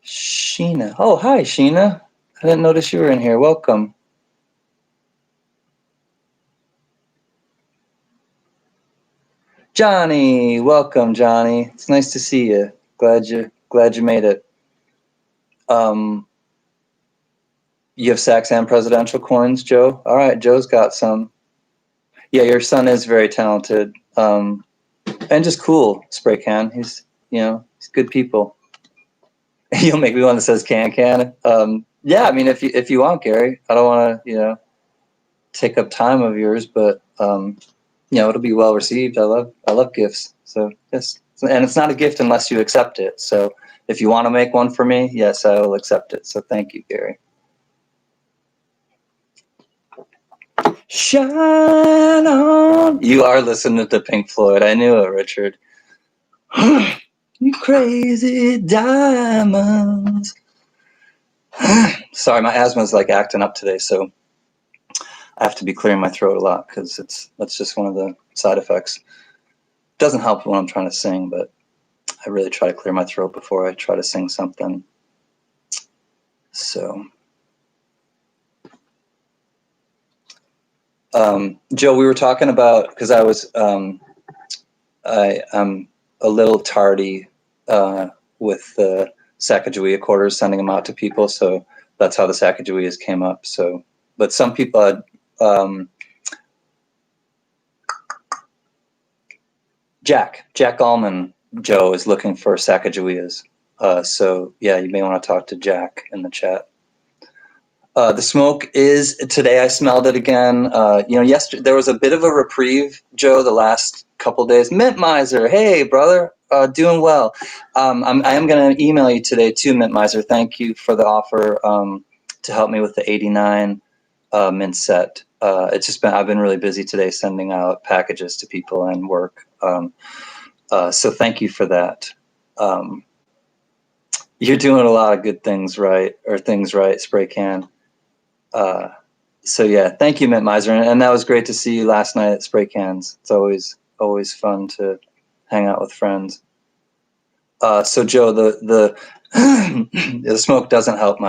Sheena. Oh, hi, Sheena. I didn't notice you were in here. Welcome. Johnny, welcome, Johnny. It's nice to see you. Glad you made it. You have CanCan presidential coins, Joe? All right, Joe's got some. Yeah, your son is very talented. And just cool, Spray Can. He's good people. You'll make me one that says CanCan. Yeah, I mean, if you want, Gary, I don't want to, take up time of yours, but it'll be well received. I love gifts. So yes, and it's not a gift unless you accept it. So if you want to make one for me, yes, I will accept it. So thank you, Gary. Shine on. You are listening to Pink Floyd. I knew it, Richard. You crazy diamonds. Sorry, my asthma's like acting up today, so I have to be clearing my throat a lot because that's just one of the side effects. It doesn't help when I'm trying to sing, but I really try to clear my throat before I try to sing something. So, Joe, we were talking about, because I'm a little tardy with the Sacagawea quarters, sending them out to people. So that's how the Sacagaweas came up. So, but some people had, Jack Allman, Joe, is looking for Sacagaweas. So yeah, you may want to talk to Jack in the chat. The smoke is today. I smelled it again. Yesterday there was a bit of a reprieve, Joe. The last couple of days. Mint Miser, hey brother, doing well. I am going to email you today too, Mint Miser. Thank you for the offer to help me with the 89 mint set. It's just I've been really busy today sending out packages to people and work. So thank you for that. You're doing a lot of good things right, Spray Can. So yeah, thank you, Mint Miser, and that was great to see you last night at Spray Cans. It's always fun to hang out with friends. So Joe, the the smoke doesn't help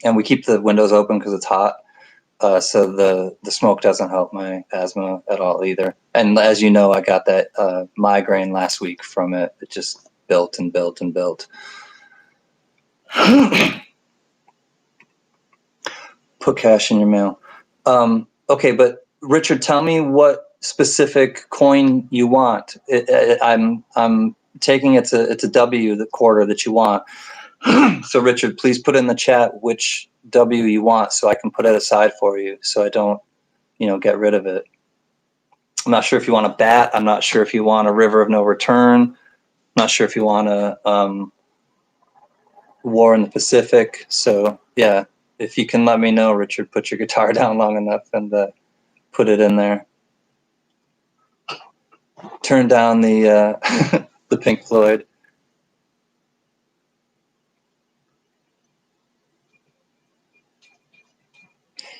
and we keep the windows open because it's hot. So the smoke doesn't help my asthma at all either. And as you know, I got that migraine last week from it. It just built and built and built. Put cash in your mail. Okay, but Richard, tell me what specific coin you want. I'm taking it's a W, the quarter that you want. So Richard, please put in the chat which W you want so I can put it aside for you so I don't, get rid of it. I'm not sure if you want a bat. I'm not sure if you want a river of no return. I'm not sure if you want a war in the Pacific. So yeah. If you can let me know, Richard, put your guitar down long enough and put it in there. Turn down the the Pink Floyd.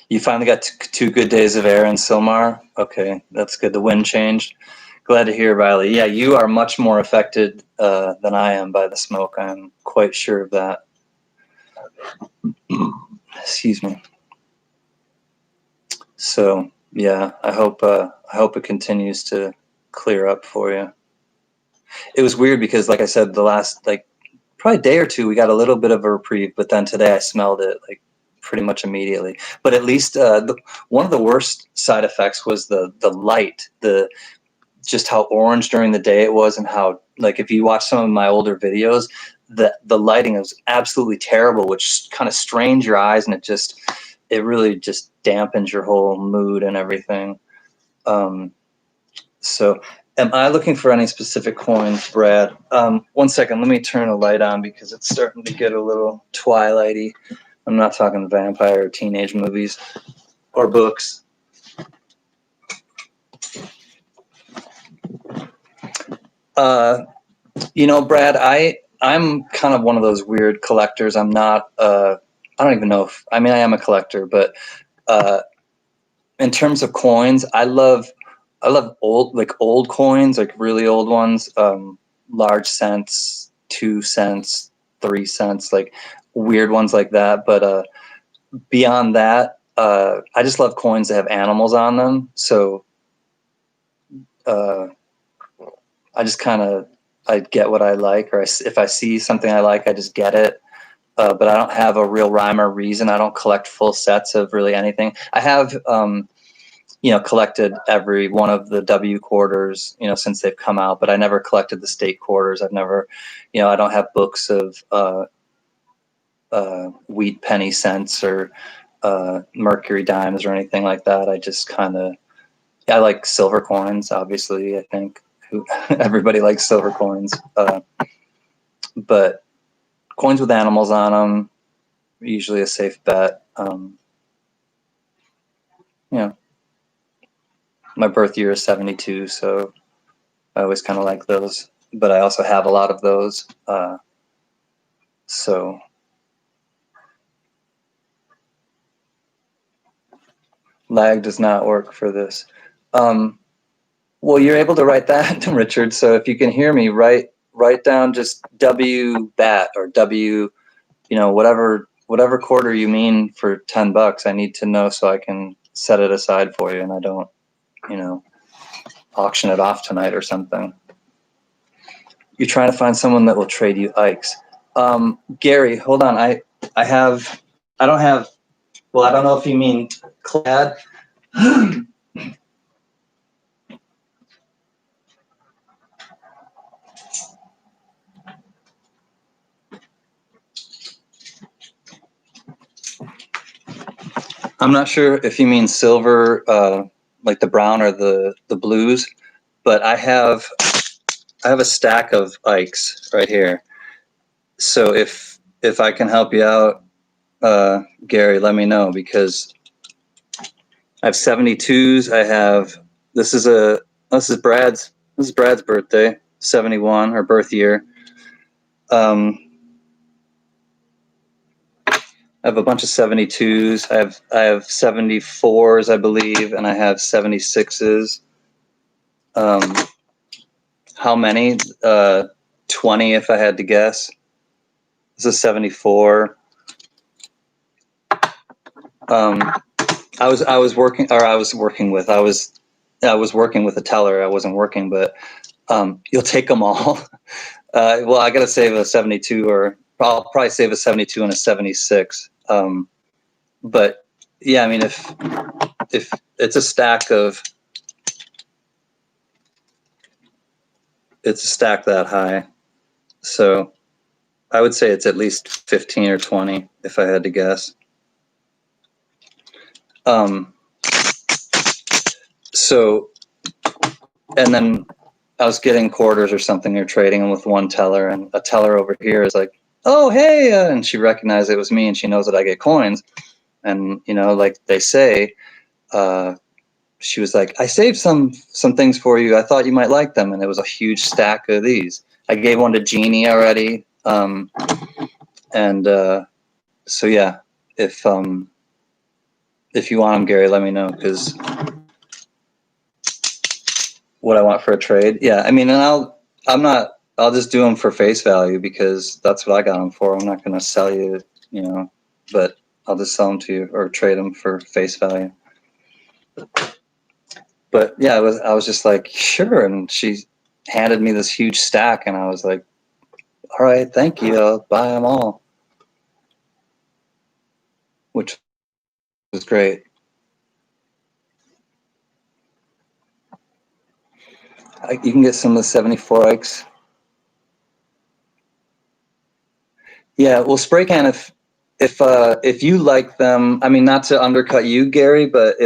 You finally got 2 good days of air in Silmar. Okay, that's good. The wind changed. Glad to hear, Riley. Yeah, you are much more affected than I am by the smoke. I'm quite sure of that. Excuse me. So yeah, I hope it continues to clear up for you. It was weird because, like I said, the last probably day or two we got a little bit of a reprieve, but then today I smelled it pretty much immediately. But at least one of the worst side effects was the light, just how orange during the day it was, and how if you watch some of my older videos, the lighting was absolutely terrible, which kind of strains your eyes, and it really just dampens your whole mood and everything. So am I looking for any specific coins, Brad? 1 second, let me turn a light on because it's starting to get a little twilighty. I'm not talking vampire or teenage movies or books. Brad, I'm kind of one of those weird collectors. I'm not, I don't even know I am a collector, but in terms of coins, I love old coins, really old ones, large cents, 2 cents, 3 cents, weird ones like that. But beyond that, I just love coins that have animals on them. So I just kind of, I get what I like, or if I see something I like, I just get it. But I don't have a real rhyme or reason. I don't collect full sets of really anything. I have, collected every one of the W quarters, since they've come out, but I never collected the state quarters. I've never, I don't have books of wheat penny cents or mercury dimes or anything like that. I just I like silver coins, obviously. I think everybody likes silver coins, but coins with animals on them, usually a safe bet. My birth year is 72, so I always kind of like those, but I also have a lot of those. So lag does not work for this. Well, you're able to write that, Richard. So if you can hear me, write down just W bat or W, whatever quarter you mean for $10. I need to know so I can set it aside for you, and I don't, auction it off tonight or something. You're trying to find someone that will trade you Ikes. Gary, hold on. I don't have. Well, I don't know if you mean clad. I'm not sure if you mean silver, like the brown or the blues, but I have a stack of Ikes right here. So if I can help you out, Gary, let me know, because I have 72s. I have this is Brad's birthday, 71, or birth year. I have a bunch of 72s. I have 74s, I believe, and I have 76s. How many? 20, if I had to guess. This is 74. I was working with a teller. I wasn't working, but you'll take them all. Well, I got to save a 72, or I'll probably save a 72 and a 76. But yeah, I mean, if it's a stack that high, so I would say it's at least 15 or 20 if I had to guess. So, and then I was getting quarters or something, or trading them with one teller, and a teller over here is like, "Oh, hey," and she recognized it was me, and she knows that I get coins, and like they say, she was like, "I saved some things for you. I thought you might like them," and it was a huge stack of these. I gave one to Jeannie already, and so yeah, if you want them, Gary, let me know, because what I want for a trade. Yeah, I mean, and I'll just do them for face value, because that's what I got them for. I'm not going to sell you, but I'll just sell them to you or trade them for face value. But yeah, I was just like, sure. And she handed me this huge stack, and I was like, all right, thank you. I'll buy them all, which was great. You can get some of the 74 Ikes. Yeah, well, spray can, if you like them, I mean, not to undercut you, Gary, but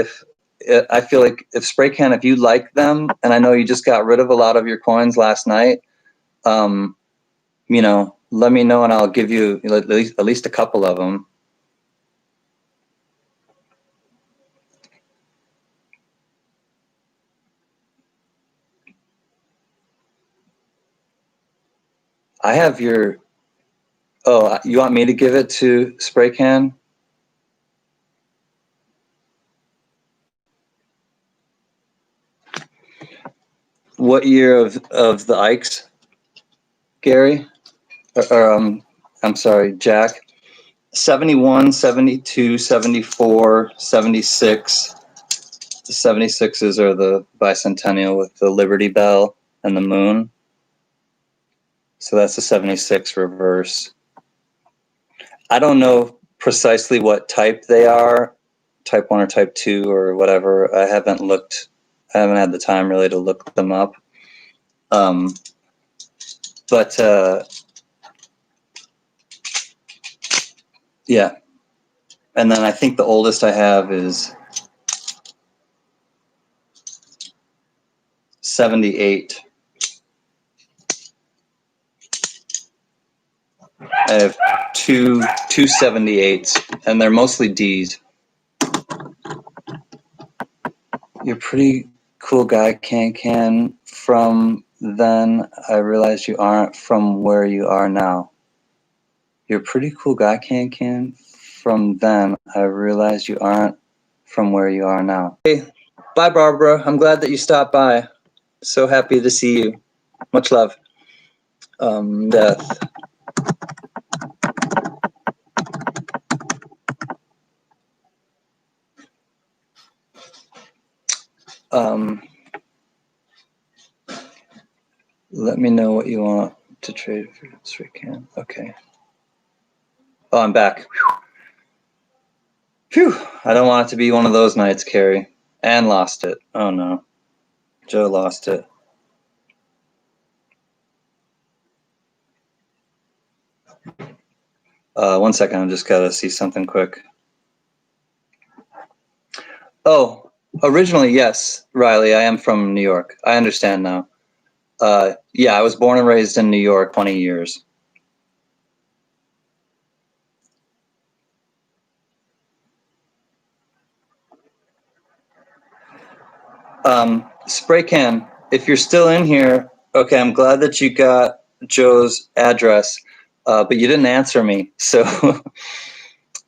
I feel like if spray can, if you like them, and I know you just got rid of a lot of your coins last night, let me know, and I'll give you at least a couple of them. I have your. Oh, you want me to give it to spray can? What year of the Ikes, Gary? I'm sorry, Jack. 71, 72, 74, 76. The 76s are the bicentennial with the Liberty Bell and the moon. So that's the 76 reverse. I don't know precisely what type they are, type 1 or type 2 or whatever. I haven't had the time really to look them up. But yeah. And then I think the oldest I have is 78. I have two 78s, and they're mostly Ds. You're a pretty cool guy, CanCan. From then, I realized you aren't from where you are now. You're a pretty cool guy, CanCan. From then, I realized you aren't from where you are now. Hey, bye, Barbara. I'm glad that you stopped by. So happy to see you. Much love. Death. Let me know what you want to trade for CanCan. Okay. Oh, I'm back. Phew. I don't want it to be one of those nights, Carrie. And lost it. Oh no. Joe lost it. One second, I just gotta see something quick. Oh, originally, yes, Riley, I am from New York. I understand now. Yeah, I was born and raised in New York 20 years. Spray can, if you're still in here, okay, I'm glad that you got Joe's address, but you didn't answer me. So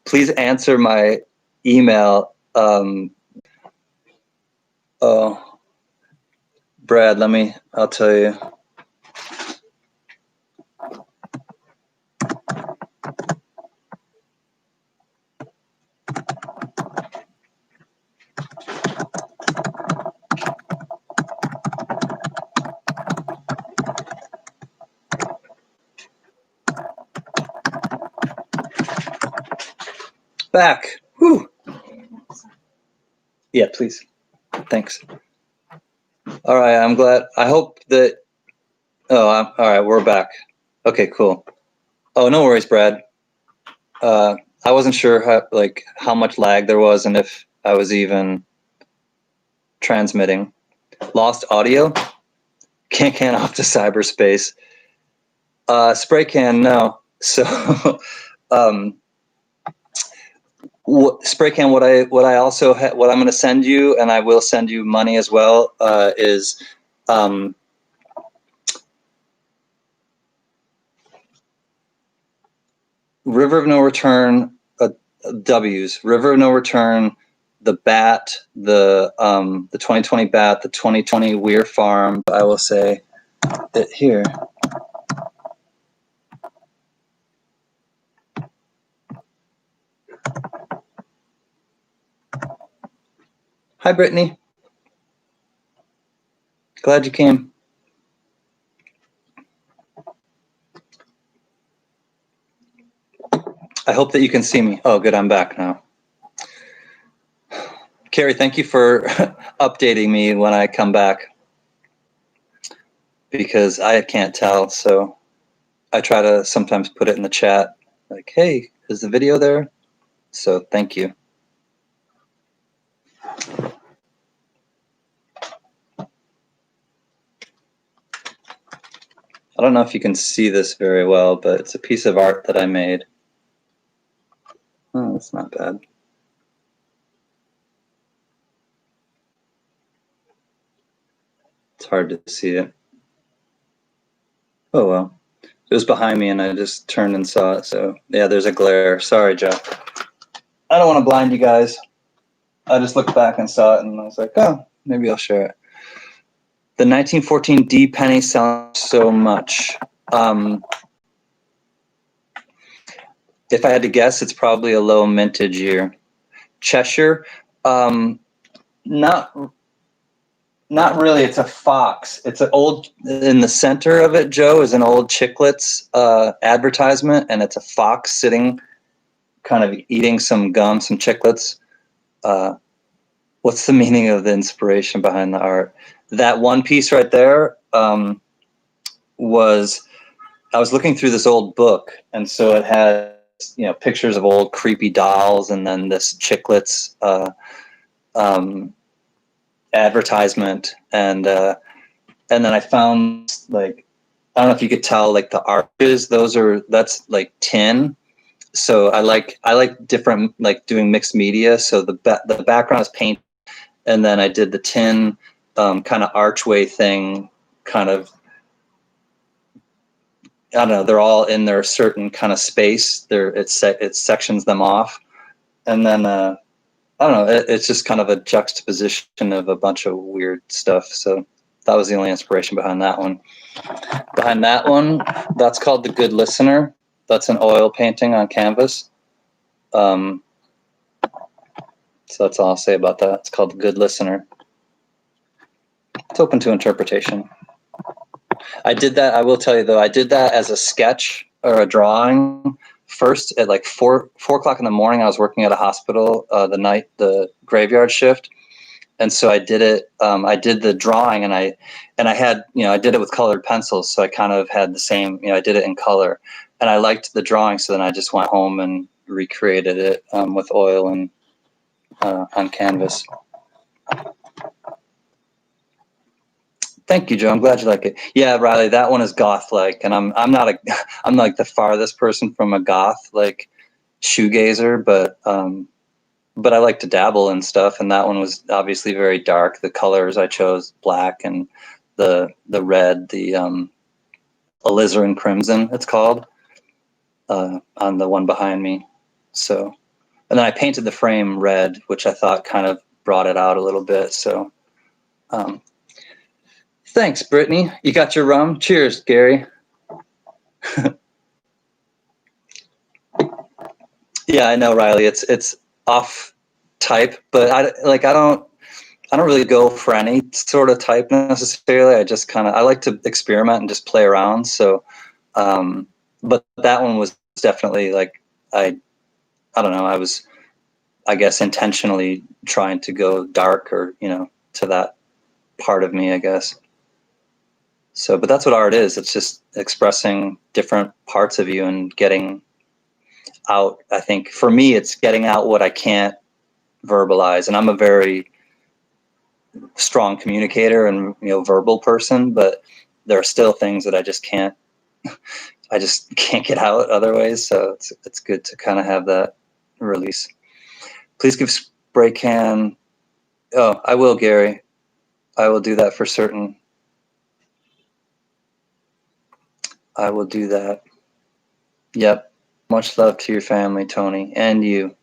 please answer my email. Oh, Brad, I'll tell you. Back. Whew. Yeah, please. Thanks. All right, I'm glad. I hope that. Oh, all right, we're back. Okay, cool. Oh, no worries, Brad. I wasn't sure how much lag there was and if I was even transmitting. Lost audio? CanCan off to cyberspace. Spray can, no. So, Spray can. What I also what I'm going to send you, and I will send you money as well. Is River of No Return, W's. River of No Return, the bat, the 2020 bat, the 2020 Weir Farm. I will say it here. Hi, Brittany. Glad you came. I hope that you can see me. Oh, good. I'm back now. Carrie, thank you for updating me when I come back, because I can't tell. So I try to sometimes put it in the chat, like, hey, is the video there? So thank you. I don't know if you can see this very well, but it's a piece of art that I made. Oh, that's not bad. It's hard to see it. Oh, well. It was behind me and I just turned and saw it. So yeah, there's a glare. Sorry, Jeff. I don't want to blind you guys. I just looked back and saw it and I was like, oh, maybe I'll share it. The 1914 D penny selling so much. If I had to guess, it's probably a low mintage year. Cheshire, not Not really. It's a fox. It's an old, in the center of it, Joe, is an old Chiclets advertisement, and it's a fox sitting kind of eating some gum, some Chiclets. Uh, what's the meaning of the inspiration behind the art? That one piece right there was, I was looking through this old book, and so it had, pictures of old creepy dolls, and then this Chiclets advertisement, and then I found, like, I don't know if you could tell, like the arches, that's like tin. So I like different, like doing mixed media. So the background is paint, and then I did the tin kind of archway thing, kind of, I don't know, they're all in their certain kind of space. It sections them off, and then I don't know, it's just kind of a juxtaposition of a bunch of weird stuff. So that was the only inspiration behind that one. Behind that one, that's called The Good Listener. That's an oil painting on canvas. So that's all I'll say about that. It's called The Good Listener. It's open to interpretation. I did that, I will tell you though, I did that as a sketch or a drawing first at like 4 o'clock in the morning. I was working at a hospital the graveyard shift. And so I did it, I did the drawing, and I had, I did it with colored pencils. So I kind of had the same, I did it in color, and I liked the drawing. So then I just went home and recreated it with oil and on canvas. Thank you, Joe. I'm glad you like it. Yeah, Riley, that one is goth-like, and I'm not I'm like the farthest person from a goth like shoegazer, but I like to dabble in stuff, and that one was obviously very dark. The colors I chose, black and the red, the alizarin crimson, it's called, on the one behind me. So, and then I painted the frame red, which I thought kind of brought it out a little bit. So, thanks, Brittany. You got your rum? Cheers, Gary. Yeah, I know, Riley. It's off type, but I don't really go for any sort of type necessarily. I just I like to experiment and just play around. So, but that one was definitely like, I don't know, I was, I guess, intentionally trying to go dark, or, to that part of me, I guess. So, but that's what art is. It's just expressing different parts of you and getting out. I think for me, it's getting out what I can't verbalize. And I'm a very strong communicator and, verbal person, but there are still things that I just can't get out other ways. So it's good to kind of have that release. Please give spray can. Oh, I will, Gary. I will do that for certain. I will do that. Yep. Much love to your family, Tony, and you.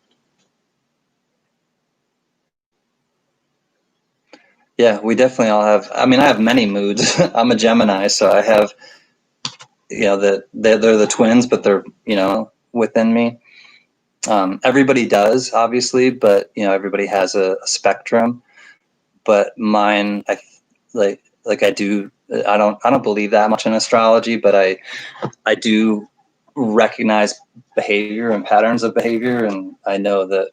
Yeah, we definitely all have. I mean, I have many moods. I'm a Gemini, so I have, they're the twins, but they're, within me. Everybody does, obviously, but everybody has a spectrum. But mine, I do. I don't believe that much in astrology, but I do recognize behavior and patterns of behavior, and I know that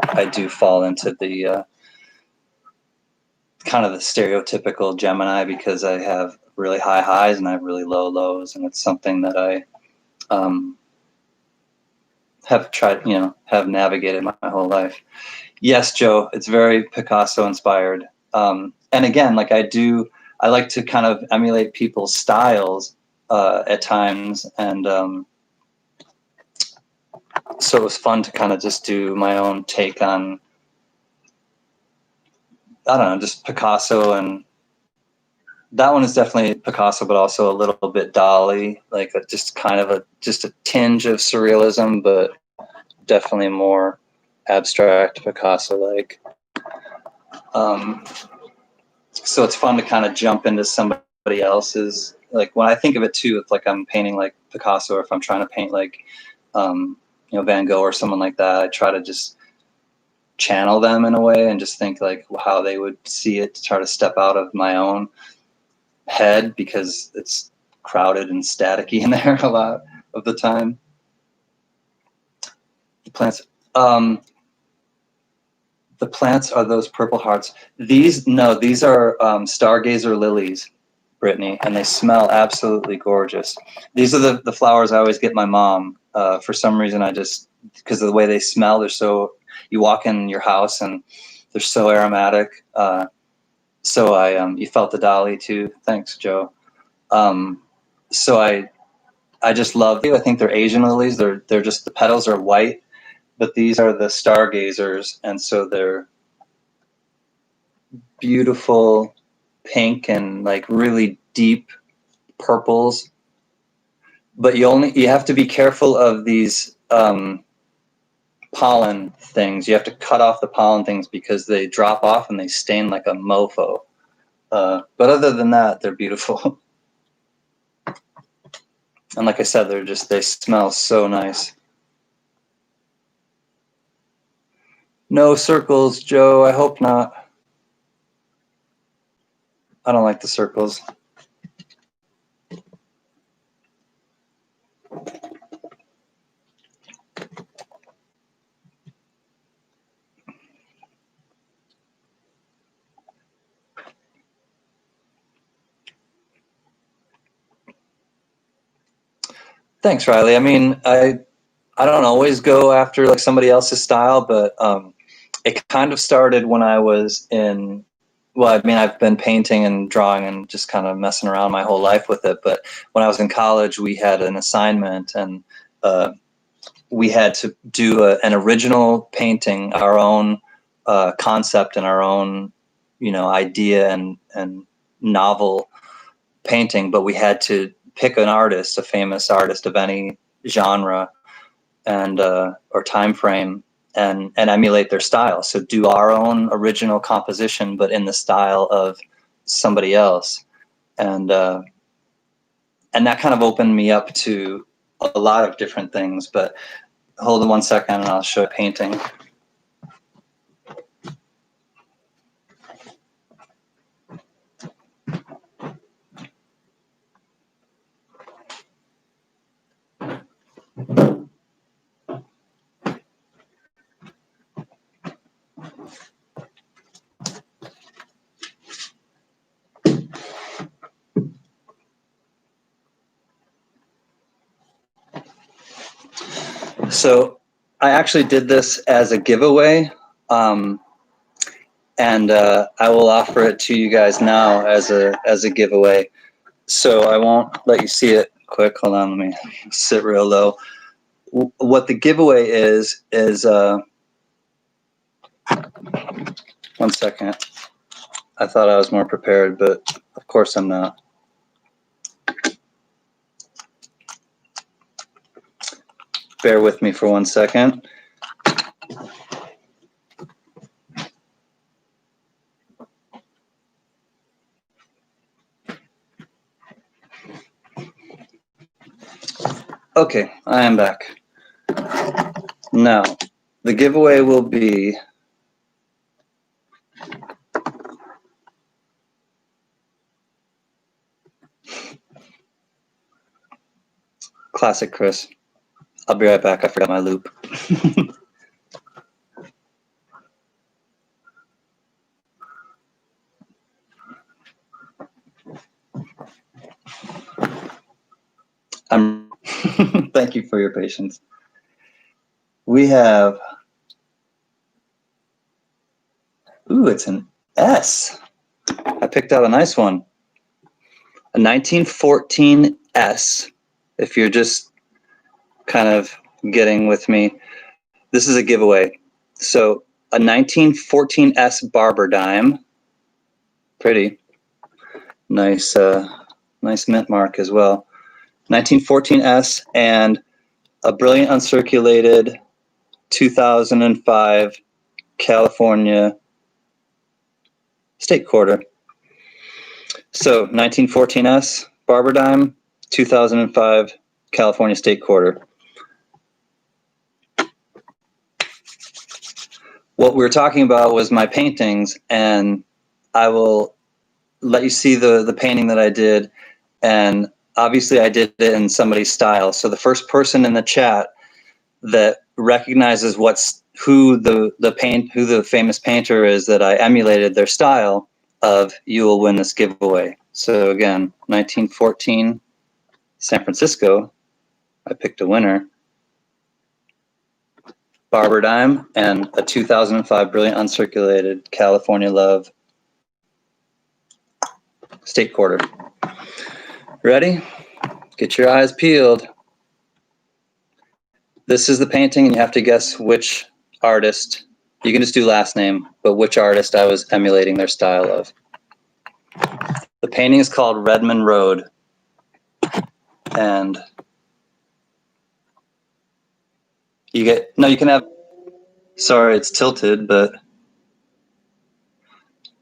I do fall into the kind of the stereotypical Gemini, because I have really high highs and I have really low lows, and it's something that I have tried, have navigated my whole life. Yes, Joe, it's very Picasso inspired. And again, like I like to kind of emulate people's styles at times, and so it was fun to kind of just do my own take on, I don't know, just Picasso. And that one is definitely Picasso, but also a little bit Dali, like just a tinge of surrealism, but definitely more abstract Picasso like. So it's fun to kind of jump into somebody else's, like when I think of it too, it's like I'm painting like Picasso, or if I'm trying to paint like Van Gogh or someone like that, I try to just channel them in a way and just think like how they would see it, to try to step out of my own head, because it's crowded and staticky in there a lot of the time. The plants, the plants are those purple hearts. These are stargazer lilies, Brittany, and they smell absolutely gorgeous. These are the flowers I always get my mom. For some reason, because of the way they smell, they're so, you walk in your house and they're so aromatic. You felt the dolly too. Thanks, Joe. So I just love you. I think they're Asian lilies. They're just, the petals are white, but these are the stargazers, and so they're beautiful pink and like really deep purples. But you have to be careful of these pollen things. You have to cut off the pollen things because they drop off and they stain like a mofo. But other than that, they're beautiful. And like I said, they smell so nice. No circles, Joe. I hope not. I don't like the circles. Thanks, Riley. I mean, I don't always go after like somebody else's style, but it kind of started when I was in, well, I mean, I've been painting and drawing and just kind of messing around my whole life with it. But when I was in college, we had an assignment, and we had to do an original painting, our own concept and our own, idea and novel painting. But we had to pick an artist, a famous artist of any genre and or time frame, and emulate their style. So do our own original composition, but in the style of somebody else. And that kind of opened me up to a lot of different things. But hold on one second and I'll show a painting. So I actually did this as a giveaway, and I will offer it to you guys now as a giveaway. So I won't let you see it quick. Hold on, let me sit real low. What the giveaway is 1 second. I thought I was more prepared, but of course I'm not. Bear with me for 1 second. Okay, I am back. Now, the giveaway will be classic Chris. I'll be right back. I forgot my loop. Thank you for your patience. We have, it's an S. I picked out a nice one. A 1914 S. If you're just kind of getting with me, this is a giveaway. So a 1914 S barber dime. Pretty. Nice, nice mint mark as well. 1914 S and a brilliant uncirculated 2005 California state quarter. So 1914 S barber dime, 2005 California state quarter. what we were talking about was my paintings, and I will let you see the painting that I did. And obviously I did it in somebody's style. So the first person in the chat that recognizes who the famous painter is that I emulated their style of, you will win this giveaway. So again, 1914, San Francisco. I picked a winner. Barber Dime, and a 2005 Brilliant Uncirculated California Love State Quarter. Ready? Get your eyes peeled. This is the painting, and you have to guess which artist. You can just do last name, but which artist I was emulating their style of. The painting is called Redmond Road, and you can have, sorry, it's tilted, but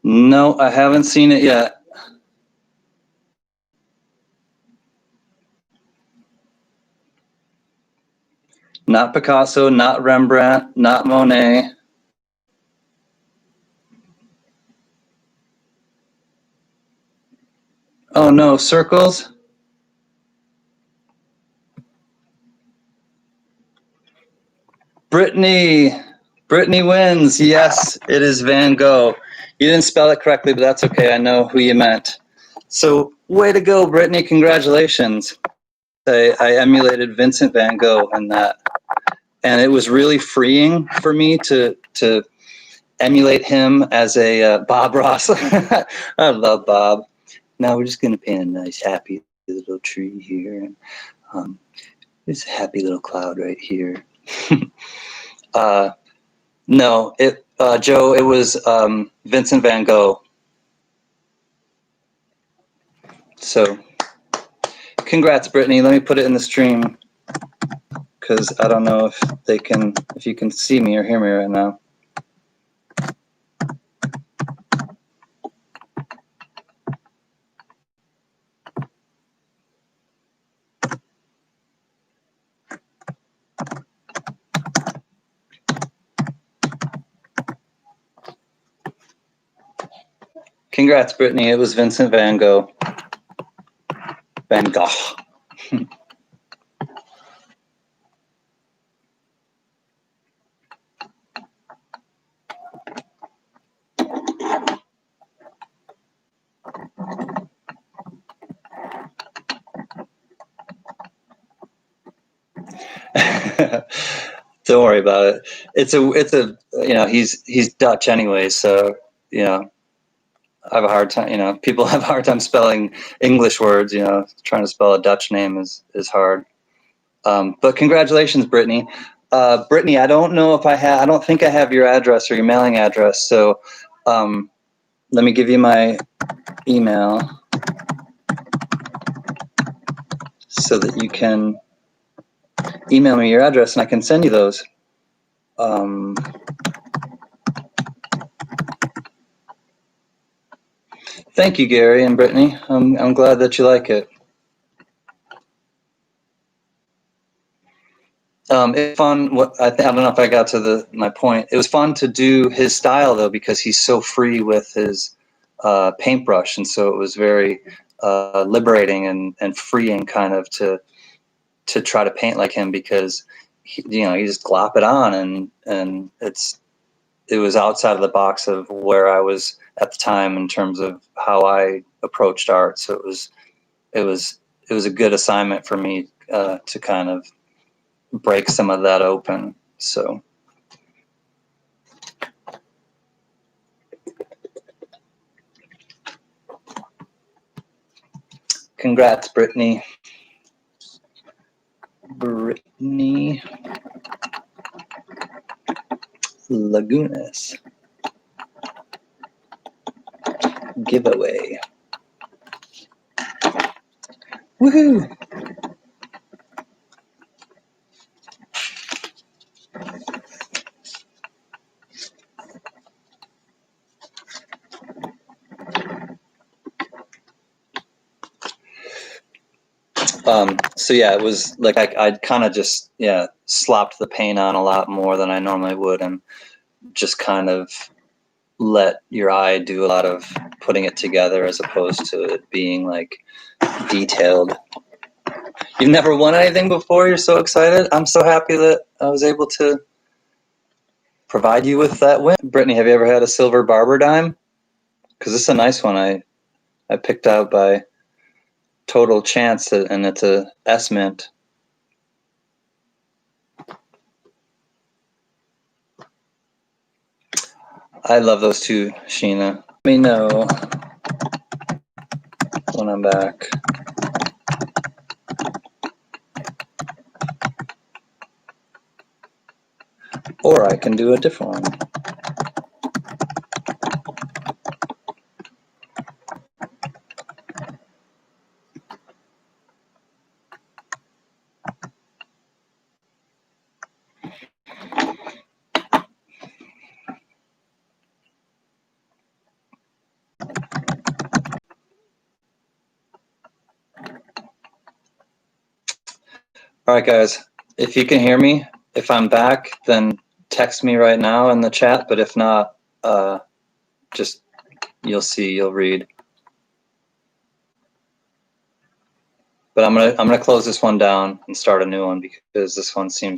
no, I haven't seen it yet. Not Picasso, not Rembrandt, not Monet. Oh no, circles? Brittany wins. Yes, it is Van Gogh. You didn't spell it correctly, but that's okay. I know who you meant. So way to go, Brittany. Congratulations. I emulated Vincent van Gogh in that. And it was really freeing for me to emulate him as a Bob Ross. I love Bob. Now we're just going to paint a nice, happy little tree here. There's a happy little cloud right here. No, Joe, it was Vincent van Gogh. So, congrats, Brittany. Let me put it in the stream because I don't know if you can see me or hear me right now. Congrats, Brittany. It was Vincent van Gogh. Van Gogh. Don't worry about it. It's a he's Dutch anyway, so I have a hard time. People have a hard time spelling English words. Trying to spell a Dutch name is hard. But congratulations, Brittany. Brittany, I don't know if I don't think I have your address or your mailing address. So let me give you my email so that you can email me your address and I can send you those. Thank you, Gary and Brittany. I'm glad that you like it. It's fun. I don't know if I got to my point. It was fun to do his style though, because he's so free with his paintbrush, and so it was very liberating and freeing, kind of to try to paint like him, because you just glop it on, and it was outside of the box of where I was at the time in terms of how I approached art. So it was a good assignment for me to kind of break some of that open. So congrats, Brittany. Brittany Lagunas giveaway. Woohoo! So yeah, it was like I'd kind of just slopped the paint on a lot more than I normally would, and just kind of let your eye do a lot of putting it together as opposed to it being like detailed. You've never won anything before? You're so excited? I'm so happy that I was able to provide you with that win. Brittany, have you ever had a silver barber dime? Because this is a nice one I picked out by total chance, and it's a S mint. I love those too, Sheena. Let me know when I'm back. Or I can do a different one. All right, guys, if you can hear me, if I'm back, then text me right now in the chat. But if not, just you'll read. But I'm gonna close this one down and start a new one because this one seems